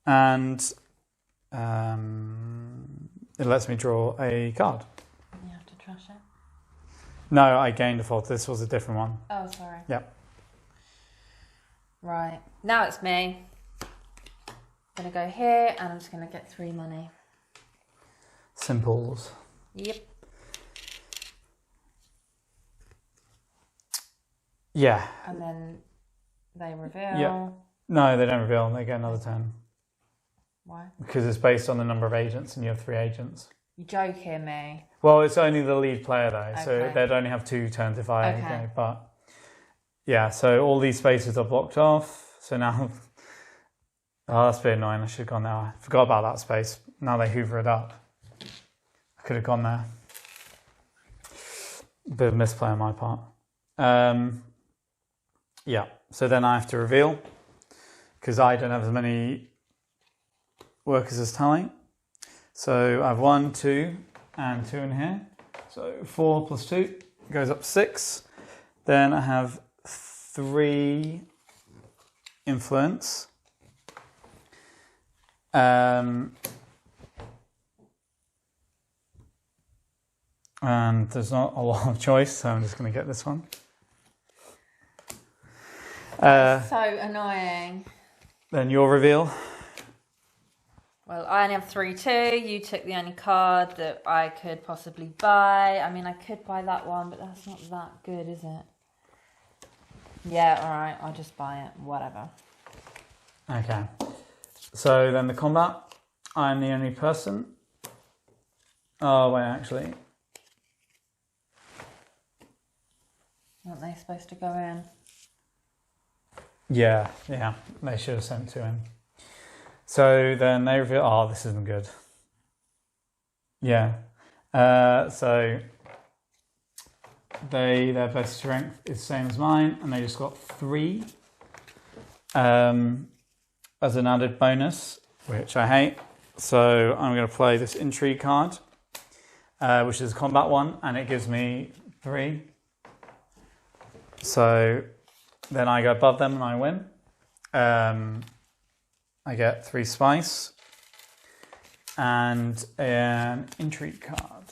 And it lets me draw a card. You have to trash it? No, I gained a fold. This was a different one. Oh, sorry. Yep. Right. Now it's me. I'm going to go here, and I'm just going to get 3 money. Simples. Yep. Yeah. And then they reveal. Yeah. No, they don't reveal. They get another turn. Why? Because it's based on the number of agents, and you have 3 agents. You joking me? Well, it's only the lead player though, so Okay. they'd only have 2 turns if I Okay. go. But yeah, so all these spaces are blocked off. So now, oh, that's a bit annoying. I should have gone there. I forgot about that space. Now they hoover it up. I could have gone there. Bit of misplay on my part. Yeah, so then I have to reveal because I don't have as many workers as Tally. So I have 1, 2, and 2 in here. So 4 plus 2 goes up 6. Then I have 3 influence. And there's not a lot of choice, so I'm just going to get this one. So annoying. Then your reveal. Well, I only have 3 too. You took the only card that I could possibly buy. I mean, I could buy that one, but that's not that good, is it? Yeah, all right. I'll just buy it. Whatever. Okay. So then the combat. I'm the only person. Oh, wait, actually. Aren't they supposed to go in? Yeah. They should have sent 2 in. So then they reveal, oh, this isn't good. Yeah. So their best strength is the same as mine, and they just got 3 as an added bonus, which I hate. So I'm going to play this intrigue card, which is a combat one, and it gives me 3. So then I go above them and I win. I get 3 spice and an intrigue card.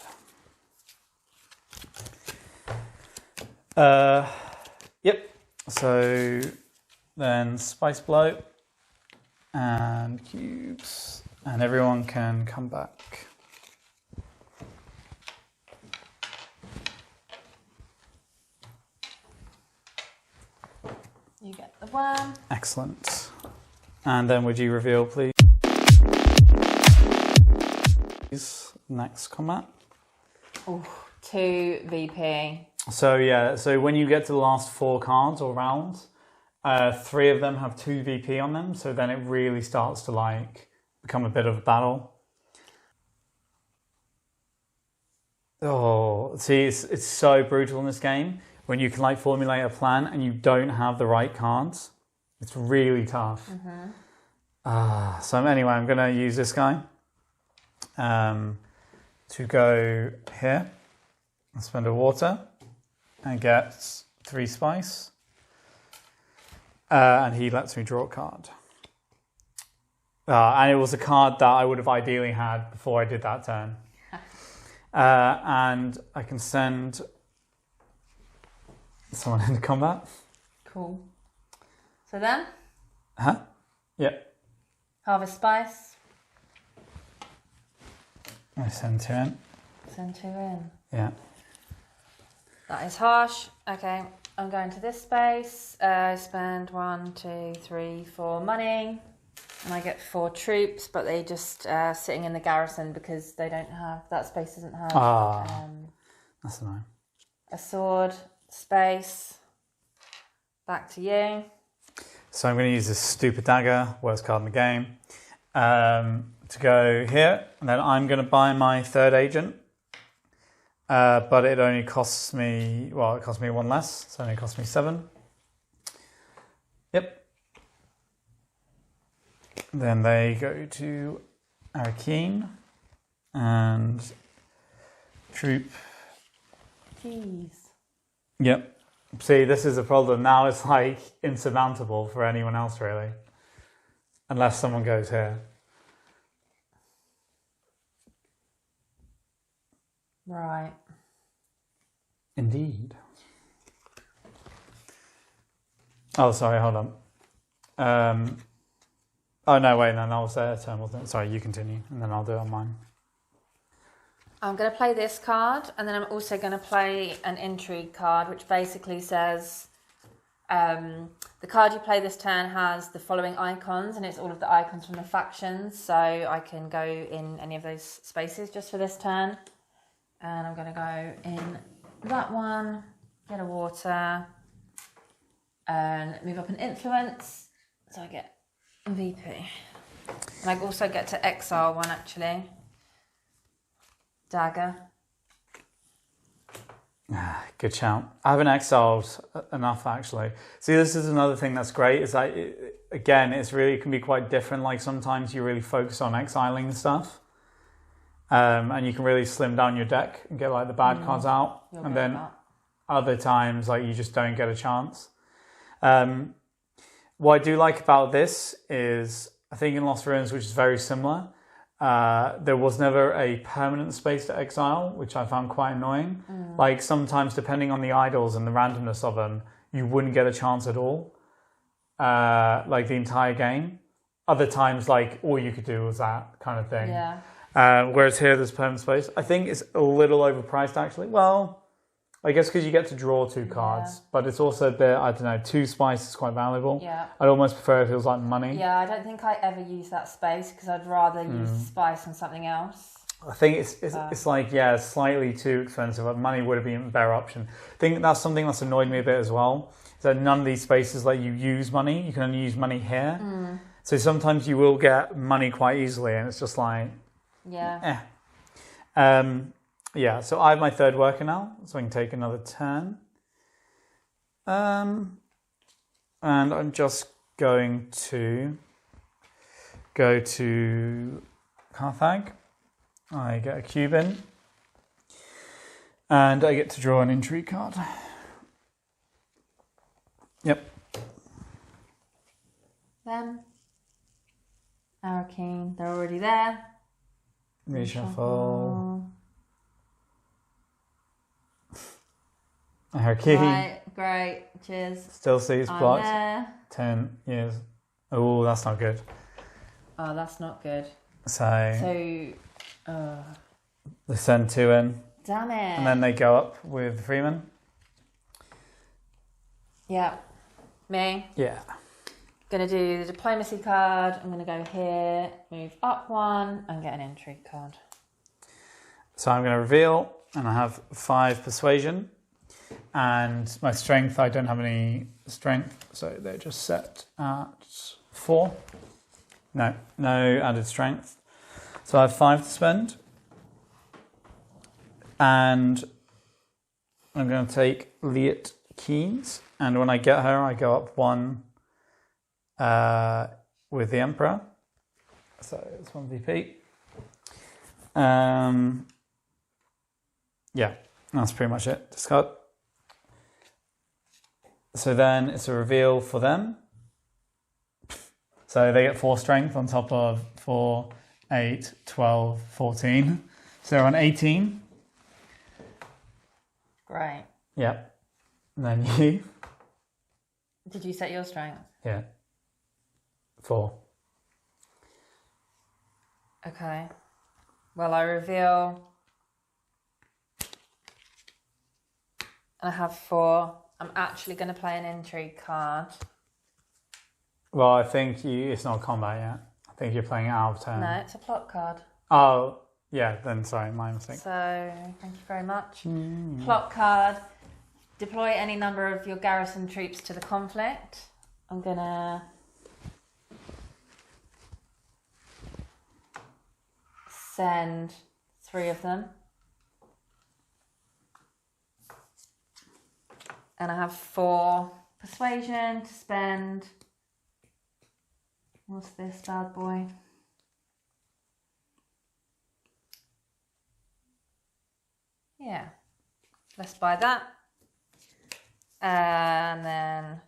Yep. So then spice blow and cubes, and everyone can come back. You get the 1. Excellent. And then would you reveal, please? Next combat. Oh, 2 VP. So yeah, so when you get to the last 4 cards or rounds, 3 of them have 2 VP on them, so then it really starts to like become a bit of a battle. Oh, see, it's so brutal in this game when you can like formulate a plan and you don't have the right cards. It's really tough. So anyway, I'm going to use this guy to go here and spend a water and get 3 spice. And he lets me draw a card. And it was a card that I would have ideally had before I did that turn. And I can send someone into combat. Cool. So then? Huh? Yep. Harvest spice. I send 2 in. Send 2 in. Yeah. That is harsh. Okay, I'm going to this space. I spend 1, 2, 3, 4 money. And I get 4 troops, but they just sitting in the garrison because they don't have, that space doesn't have That's annoying. a sword, space. Back to you. So I'm going to use this stupid dagger, worst card in the game, to go here. And then I'm going to buy my 3rd agent. But it only costs me, well, it costs me 1 less. So it only costs me 7. Yep. Then they go to Arakeen and troop. Jeez. Yep. See, this is a problem. Now it's like insurmountable for anyone else, really. Unless someone goes here. Right. Indeed. Oh, sorry, hold on. Oh, no, wait, no, that was their turn, wasn't it? Sorry, you continue, and then I'll do it on mine. I'm going to play this card, and then I'm also going to play an intrigue card, which basically says the card you play this turn has the following icons, and it's all of the icons from the factions, so I can go in any of those spaces just for this turn. And I'm going to go in that one, get a water, and move up in influence, so I get VP. And I also get to exile one actually. Dagger. Good shout. I haven't exiled enough actually. See, this is another thing that's great. Is that again, it can be quite different. Like sometimes you really focus on exiling stuff, and you can really slim down your deck and get like the bad cards out, and then other times like you just don't get a chance. What I do like about this is I think in Lost Ruins, which is very similar, there was never a permanent space to exile, which I found quite annoying. Like sometimes, depending on the idols and the randomness of them, you wouldn't get a chance at all, like the entire game. Other times, like all you could do was that kind of thing. Yeah. Whereas here, there's permanent space. I think it's a little overpriced, actually. Well, I guess because you get to draw 2 cards, but it's also a bit, I don't know, 2 spice is quite valuable. Yeah. I'd almost prefer if it was like money. Yeah, I don't think I ever use that space because I'd rather use the spice on something else. I think it's like, yeah, slightly too expensive. Like money would have been a better option. I think that's something that's annoyed me a bit as well. Is that none of these spaces let you use money. You can only use money here. So sometimes you will get money quite easily and it's just like, yeah. Yeah, so I have my 3rd worker now, so I can take another turn. And I'm just going to go to Carthag. I get a cube in. And I get to draw an intrigue card. Yep. Them. Arrakeen, they're already there. Reshuffle. Arrakeen. Right, great, cheers. Still sees I'm blocked. there. 10 years. Oh, that's not good. Oh, that's not good. So they send 2 in. Damn it. And then they go up with Freeman. Yeah. Me. Yeah. Gonna do the diplomacy card. I'm gonna go here, move up 1, and get an intrigue card. So I'm going to reveal, and I have 5 persuasion. And my strength, I don't have any strength, so they're just set at 4. No added strength. So I have 5 to spend. And I'm going to take Liet Keynes. And when I get her, I go up 1 with the Emperor. So it's 1 VP. Yeah, that's pretty much it. Discard. So then it's a reveal for them. So they get 4 strength on top of 4, 8, 12, 14. So they're on 18. Great. Yep. And then you. Did you set your strength? Yeah. 4. Okay. Well, I reveal. And I have 4. I'm actually going to play an intrigue card. Well, I think it's not combat yet. I think you're playing it out of turn. No, it's a plot card. Oh, yeah, then sorry, my mistake. So, thank you very much. Plot card. Deploy any number of your garrison troops to the conflict. I'm going to send 3 of them. And I have 4 persuasion to spend. What's this bad boy? Yeah, let's buy that. And then,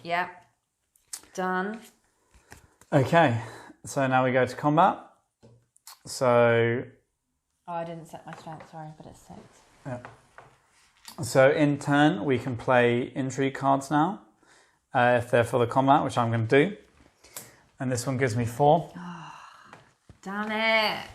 yeah, done. Okay, so now we go to combat. So. Oh, I didn't set my strength, sorry, but it's 6. Yeah. So in turn, we can play intrigue cards now, if they're for the combat, which I'm going to do. And this one gives me 4. Oh, damn it.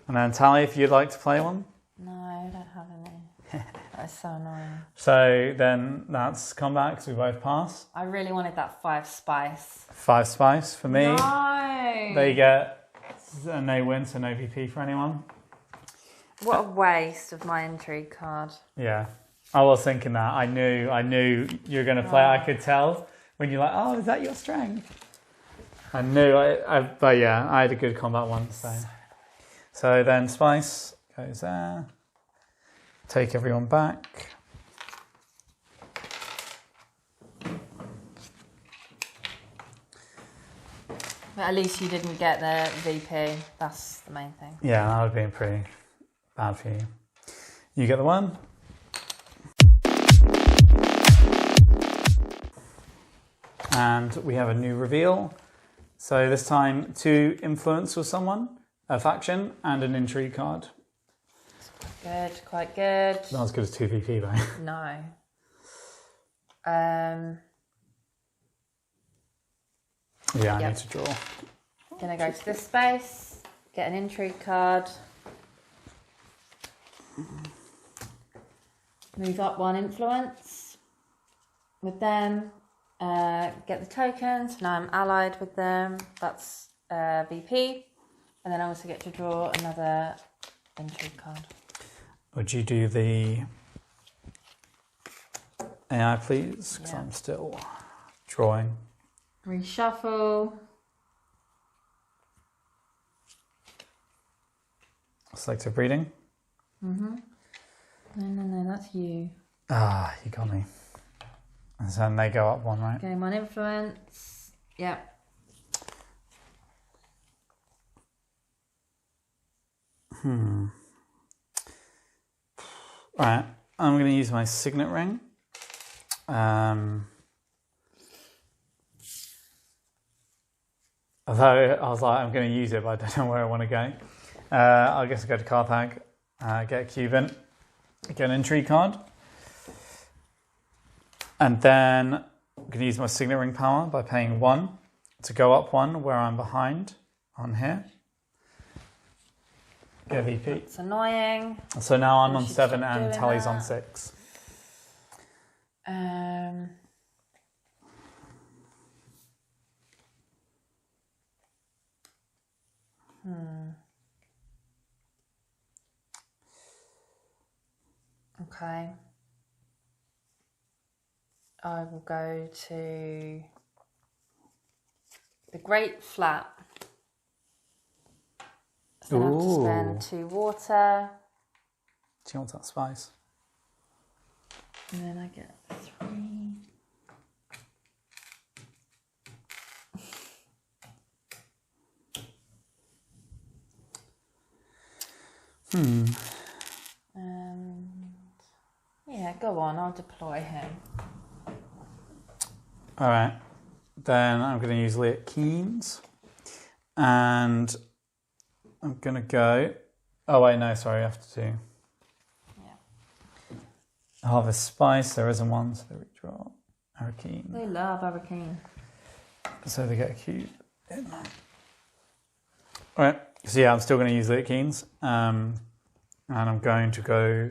And then Tally, if you'd like to play one. No, I don't have any. That's so annoying. So then that's combat because we both pass. I really wanted that 5 spice. 5 spice for me. No. They get a no win, so no VP for anyone. What a waste of my intrigue card. Yeah. I was thinking that. I knew you were going to play. I could tell when you're like, oh, is that your strength? I knew. But yeah, I had a good combat one. So then Spice goes there. Take everyone back. But at least you didn't get the VP. That's the main thing. Yeah, that would have been pretty bad for you. You get the one. And we have a new reveal. So this time 2 influence with someone, a faction, and an intrigue card. Good, quite good. Not as good as 2 VP though. No. Yeah, I need to draw. Gonna go to this space, get an intrigue card. Move up 1 influence with them. Get the tokens. Now I'm allied with them. That's VP. And then I also get to draw another intrigue card. Would you do the AI, please? Because Yeah. I'm still drawing. Reshuffle. Selective breeding. No, that's you. Ah, you got me. And so then they go up 1, right? Game on influence. Yeah. Right, I'm going to use my signet ring. Although I was like, I'm going to use it, but I don't know where I want to go. I guess I'll go to Carthag, get a Cuban, get an intrigue card. And then I'm going to use my signet ring power by paying 1 to go up 1 where I'm behind on here. Get a VP. It's annoying. So now I'm We on should 7 stop and doing Tally's that. on 6. Okay. I will go to the Great Flat. So I have to spend 2 water. Do you want that spice? And then I get 3. Yeah, go on, I'll deploy him. All right. Then I'm going to use Lit Keens. And I'm going to go... Oh, wait, no, sorry, I have to do... Yeah. Harvest Spice, there isn't one, so they redraw. Hurricane. We love hurricane. So they get a cube. Alright, so yeah, I'm still going to use Lit Keens. And I'm going to go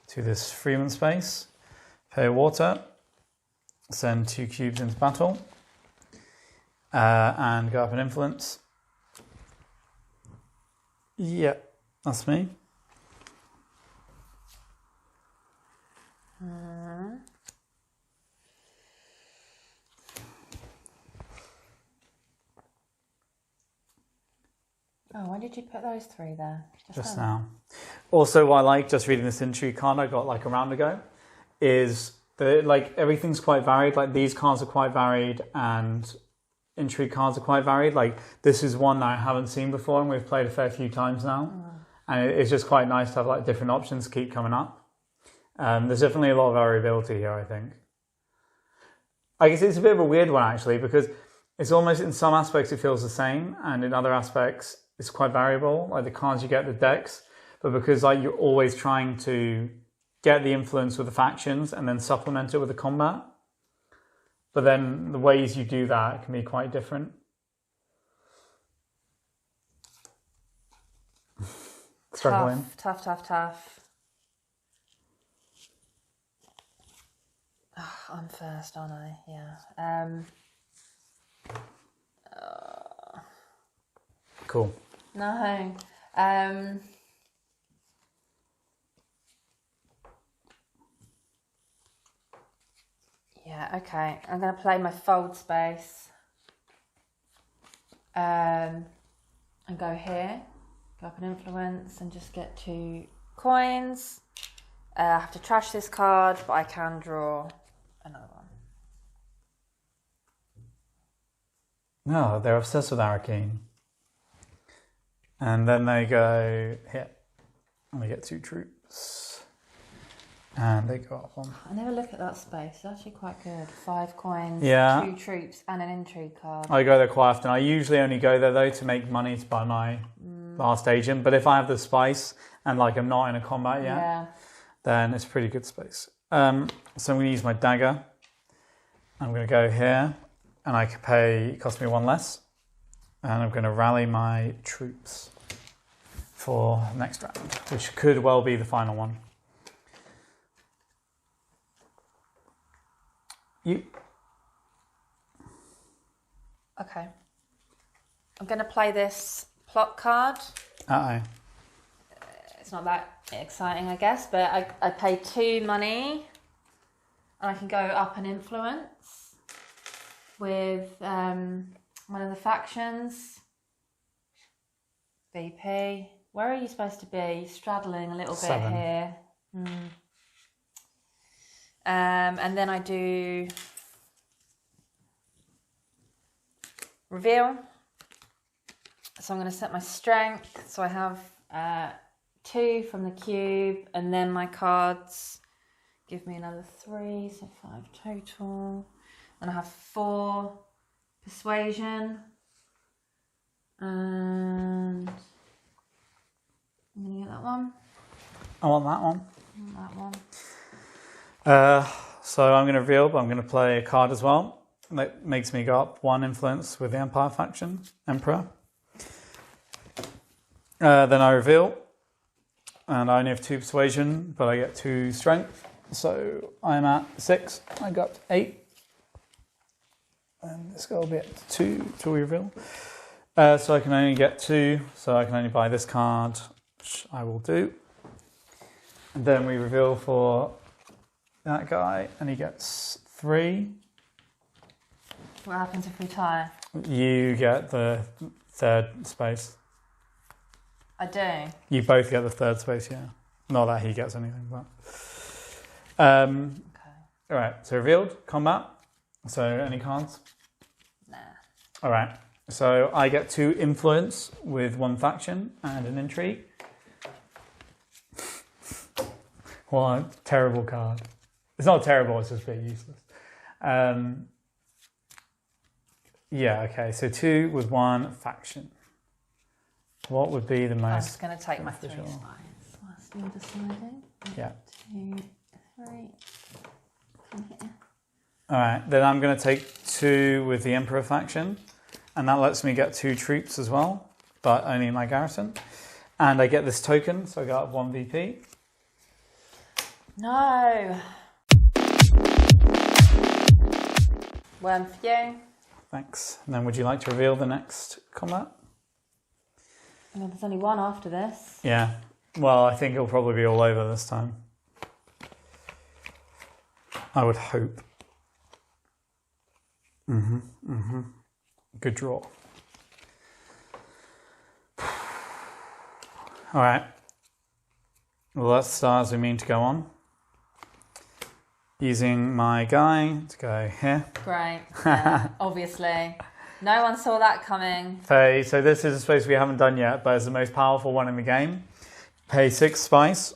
to this Freeman space, pay water, send 2 cubes into battle, and go up an influence. Yeah, that's me. Oh, why did you put those 3 there? Just now. Also, what I like just reading this intrigue card I got like a round ago is that like everything's quite varied. Like these cards are quite varied and intrigue cards are quite varied. Like this is one that I haven't seen before and we've played a fair few times now. And it's just quite nice to have like different options keep coming up. There's definitely a lot of variability here, I think. I guess it's a bit of a weird one actually because it's almost in some aspects it feels the same and in other aspects it's quite variable, like the cards you get, the decks, but because like you're always trying to get the influence with the factions and then supplement it with the combat. But then the ways you do that can be quite different. Struggling. Tough. Oh, I'm first, aren't I? Yeah. Cool. No. Okay. I'm going to play my fold space. And go here. Go up an influence and just get 2 coins. I have to trash this card, but I can draw another one. No, they're obsessed with Arrakeen. And then they go here. And they get 2 troops. And they go up 1. I never look at that space. It's actually quite good. 5 coins, Yeah. 2 troops, and an intrigue card. I go there quite often. I usually only go there though to make money to buy my last agent. But if I have the spice and like I'm not in a combat yet, then it's a pretty good space. So I'm going to use my dagger. I'm going to go here, and I could pay. It costs me 1 less, and I'm going to rally my troops for next round, which could well be the final one. Okay. I'm going to play this plot card. Uh-oh. It's not that exciting, I guess, but I pay 2 money, and I can go up an influence with one of the factions. VP. Where are you supposed to be? Straddling a little 7. bit here. And then I do reveal. So I'm going to set my strength. So I have 2 from the cube, and then my cards give me another 3, so 5 total. And I have 4 persuasion. And I'm going to get that one. I want that one. That one. So I'm going to reveal, but I'm going to play a card as well. That makes me go up 1 influence with the Empire faction, Emperor. Then I reveal, and I only have 2 persuasion, but I get 2 strength. So I'm at 6. I go up to 8. And this guy will be at 2 till we reveal. So I can only get 2, so I can only buy this card, which I will do. And then we reveal for that guy, and he gets 3. What happens if we tie? You get the 3rd space. I do. You both get the 3rd space, yeah. Not that he gets anything, but. Okay. All right. So revealed combat. So any cards? Nah. All right. So I get 2 influence with 1 faction and an intrigue. What a terrible card. It's not terrible. It's just a bit useless. Yeah. Okay. So 2 with 1 faction. What would be the most? I'm just going to take my 3 beneficial? spies. Whilst you're deciding. Yeah. 2, 3. From here. All right. Then I'm going to take 2 with the Emperor faction, and that lets me get 2 troops as well, but only in my garrison. And I get this token, so I got 1 VP. No. Worm for you. Thanks. And then would you like to reveal the next combat? Well, there's only 1 after this. Yeah. Well, I think it'll probably be all over this time. I would hope. Good draw. All right. Well, let's start as we mean to go on. Using my guy to go here. Great. Yeah, obviously. No one saw that coming. Pay. So this is a space we haven't done yet, but it's the most powerful one in the game. Pay 6 spice.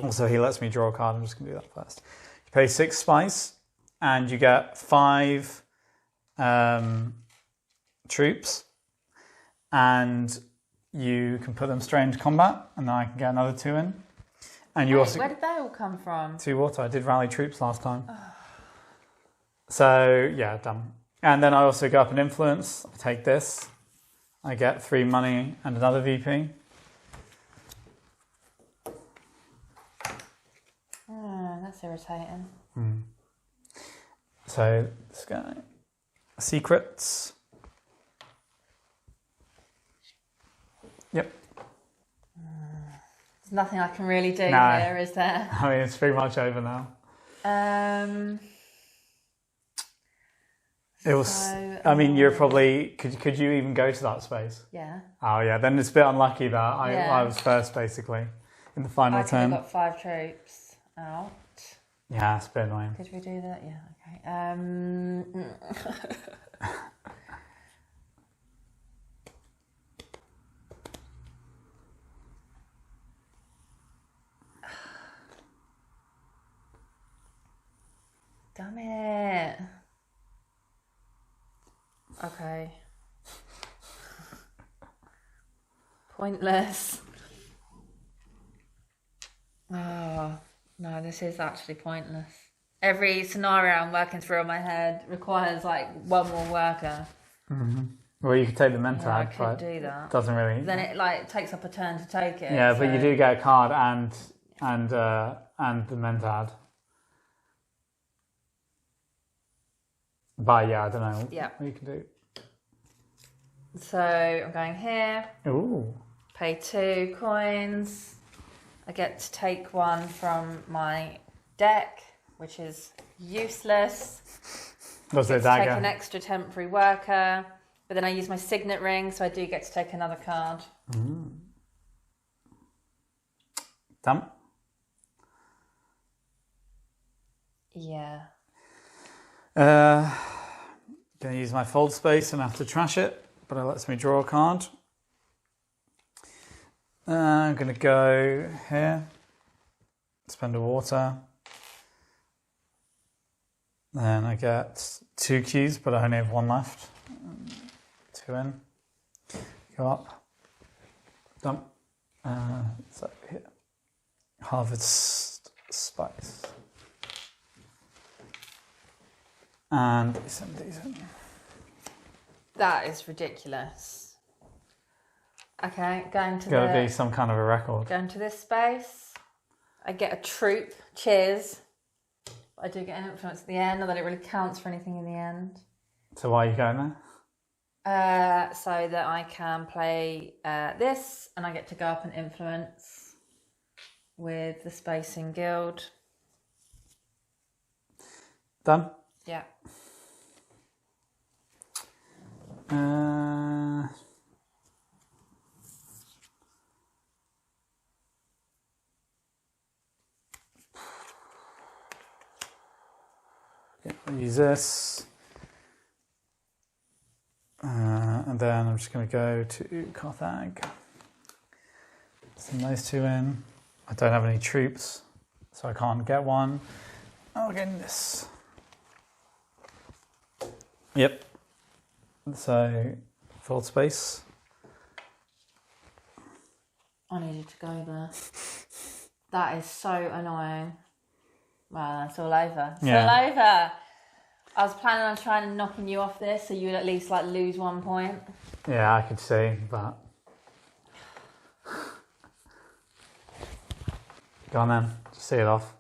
Also, he lets me draw a card. I'm just going to do that first. You pay 6 spice, and you get 5 troops, and you can put them straight into combat, and then I can get another 2 in. And you also where did they all come from? 2 water. I did rally troops last time. So yeah, done. And then I also go up an influence. I take this. I get 3 money and another VP. Oh, that's irritating. So this guy. Secrets. Yep. There's nothing I can really do No. here, is there? I mean, it's pretty much over now. It was. So I mean, you're annoying. probably. Could you even go to that space? Yeah. Oh yeah. Then it's a bit unlucky that I Yeah. was first basically in the final I could have turn. got 5 troops out. Yeah, it's a bit annoying. Could we do that? Yeah. Okay. Damn it. Okay. Pointless. Oh, no, this is actually pointless. Every scenario I'm working through in my head requires like one more worker. Well, you could take the Yeah, I mentad, could but do that. it doesn't really. Then it like takes up a turn to take it. Yeah, so... but you do get a card and the mentad. But yeah, I don't know Yeah. what you can do. So I'm going here. Ooh. Pay 2 coins. I get to take one from my deck, which is useless. That's I a get to take an dagger. extra temporary worker, but then I use my signet ring, so I do get to take another card. Dump. Yeah. Gonna use my fold space and have to trash it, but it lets me draw a card. I'm gonna go here, spend a water. Then I get 2 keys, but I only have 1 left. 2 in. Go up. Dump. So here. Harvest spice. And send these in. That is ridiculous. Okay, going to Gotta be some kind of a record. going to this space. I get a troop. Cheers. But I do get an influence at the end, although it really counts for anything in the end. So why are you going there? So that I can play this, and I get to go up and influence with the Spacing Guild. Done? Yeah. I'll use this. And then I'm just going to go to Carthage. Send those 2 in. I don't have any troops, so I can't get one. I'll get this. Yep. So, full space. I needed to go there. That is so annoying. Well, it's all over. It's all over. I was planning on trying and knocking you off this, so you would at least like lose 1 point. Yeah, I could see, but go on then, just see it off.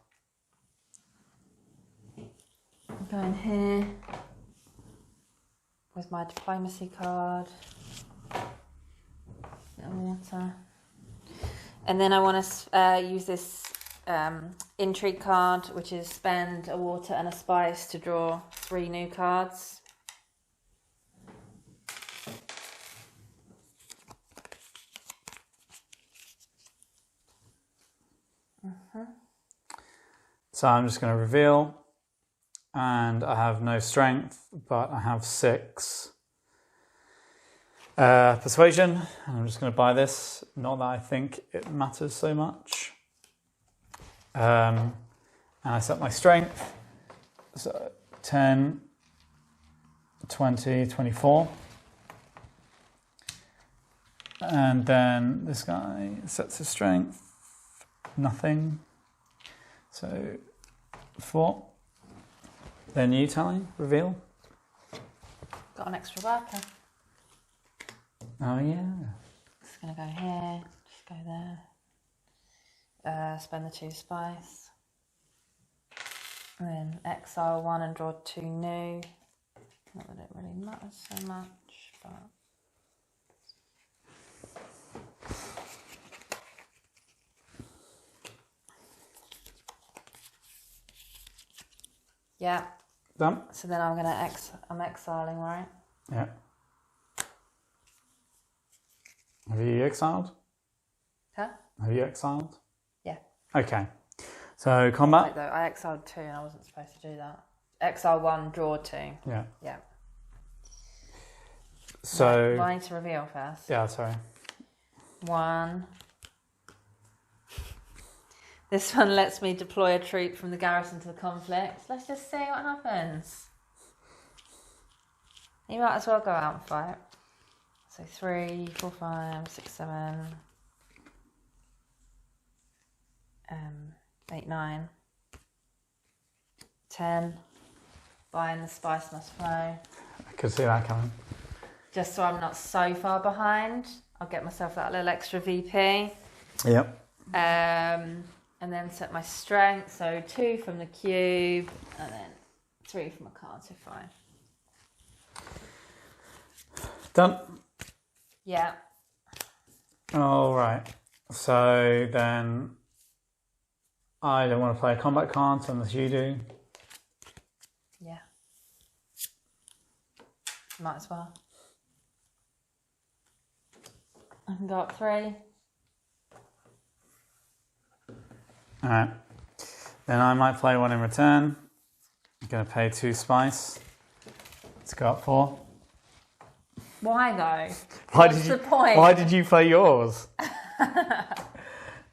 I'm going here with my diplomacy card. Bit of water. And then I want to use this intrigue card, which is spend a water and a spice to draw 3 new cards. So I'm just going to reveal, and I have no strength, but I have 6 persuasion, and I'm just going to buy this. Not that I think it matters so much. And I set my strength, so 10, 20, 24. And then this guy sets his strength, nothing. So 4. Then you, Tally, reveal. Got an extra worker. Oh yeah. Just going to go here, just go there. Spend the 2 spice. And then exile 1 and draw 2 new. Not that it really matters so much, but... Yeah, Done? So then I'm exiling, right? Yeah. Have you exiled? Huh? Have you exiled? Yeah. Okay. So combat. Wait, though, I exiled 2 and I wasn't supposed to do that. Exile 1, draw 2. Yeah. Yeah. So. Right, I need to reveal first. Yeah, sorry. 1. This one lets me deploy a troop from the garrison to the conflict. Let's just see what happens. You might as well go out and fight. So 3, 4, 5, 6, 7, 8, 9, 10. Buying the spice must flow. I could see that coming. Just so I'm not so far behind, I'll get myself that little extra VP. Yep. And then set my strength, so 2 from the cube, and then 3 from a card, so 5. Done. Yeah. All right. So then I don't want to play a combat card unless you do. Yeah. Might as well. I can go up 3. All right. Then I might play 1 in return. I'm going to pay 2 spice. Let's go up 4. Why though? Why What's the point? Why did you play yours?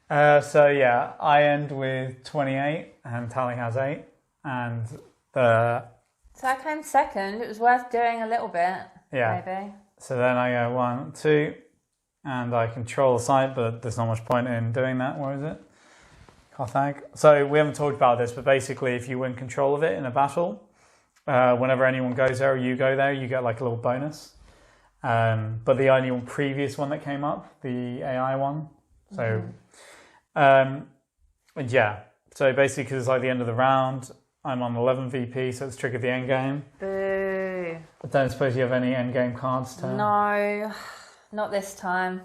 So yeah, I end with 28 and Tally has 8. And the... So I came second. It was worth doing a little bit. Yeah. Maybe. So then I go 1, 2, and I control the site, but there's not much point in doing that. Where is it? Carthag. So we haven't talked about this, but basically if you win control of it in a battle, whenever anyone goes there or you go there, you get like a little bonus. But the only previous one that came up, the AI one. So, and yeah. So basically, because it's like the end of the round, I'm on 11 VP, so it's triggered the end game. Boo. I don't suppose you have any end game cards to... No, not this time.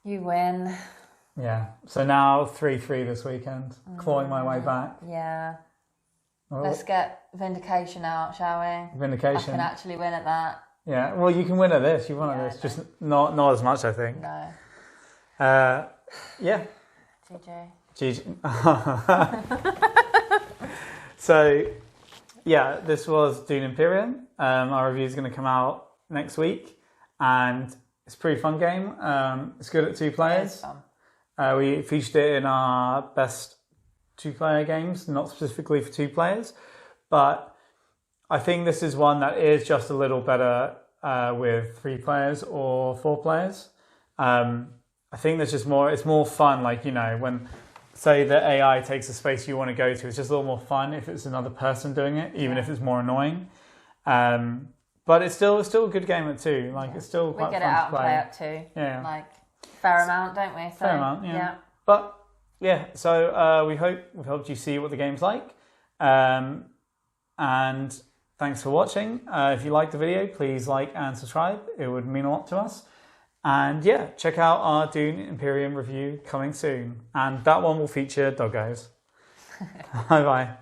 You win. Yeah. So now 3-3 this weekend, clawing my way back. Yeah. Oh, Let's get Vindication out, shall we? Vindication. I can actually win at that. Yeah. Well, you can win at this. You won at this. Just not as much, I think. No. Yeah. GG. So, yeah, this was Dune Imperium. Our review is going to come out next week, and it's a pretty fun game. It's good at 2 players. It's fun. We featured it in our best 2-player games, not specifically for 2 players, but I think this is one that is just a little better with 3 players or 4 players. I think there's just more, it's more fun, like, you know, when, say, the AI takes a space you want to go to, it's just a little more fun if it's another person doing it, even if it's more annoying. But it's still a good game at 2. Like, it's still quite fun to play. We get it out and play at 2. Yeah. Like, fair amount, don't we? So, fair amount, yeah. But, yeah, so we've helped you see what the game's like. And thanks for watching. If you liked the video, please like and subscribe. It would mean a lot to us. And yeah, check out our Dune Imperium review coming soon. And that one will feature doggos. Bye bye.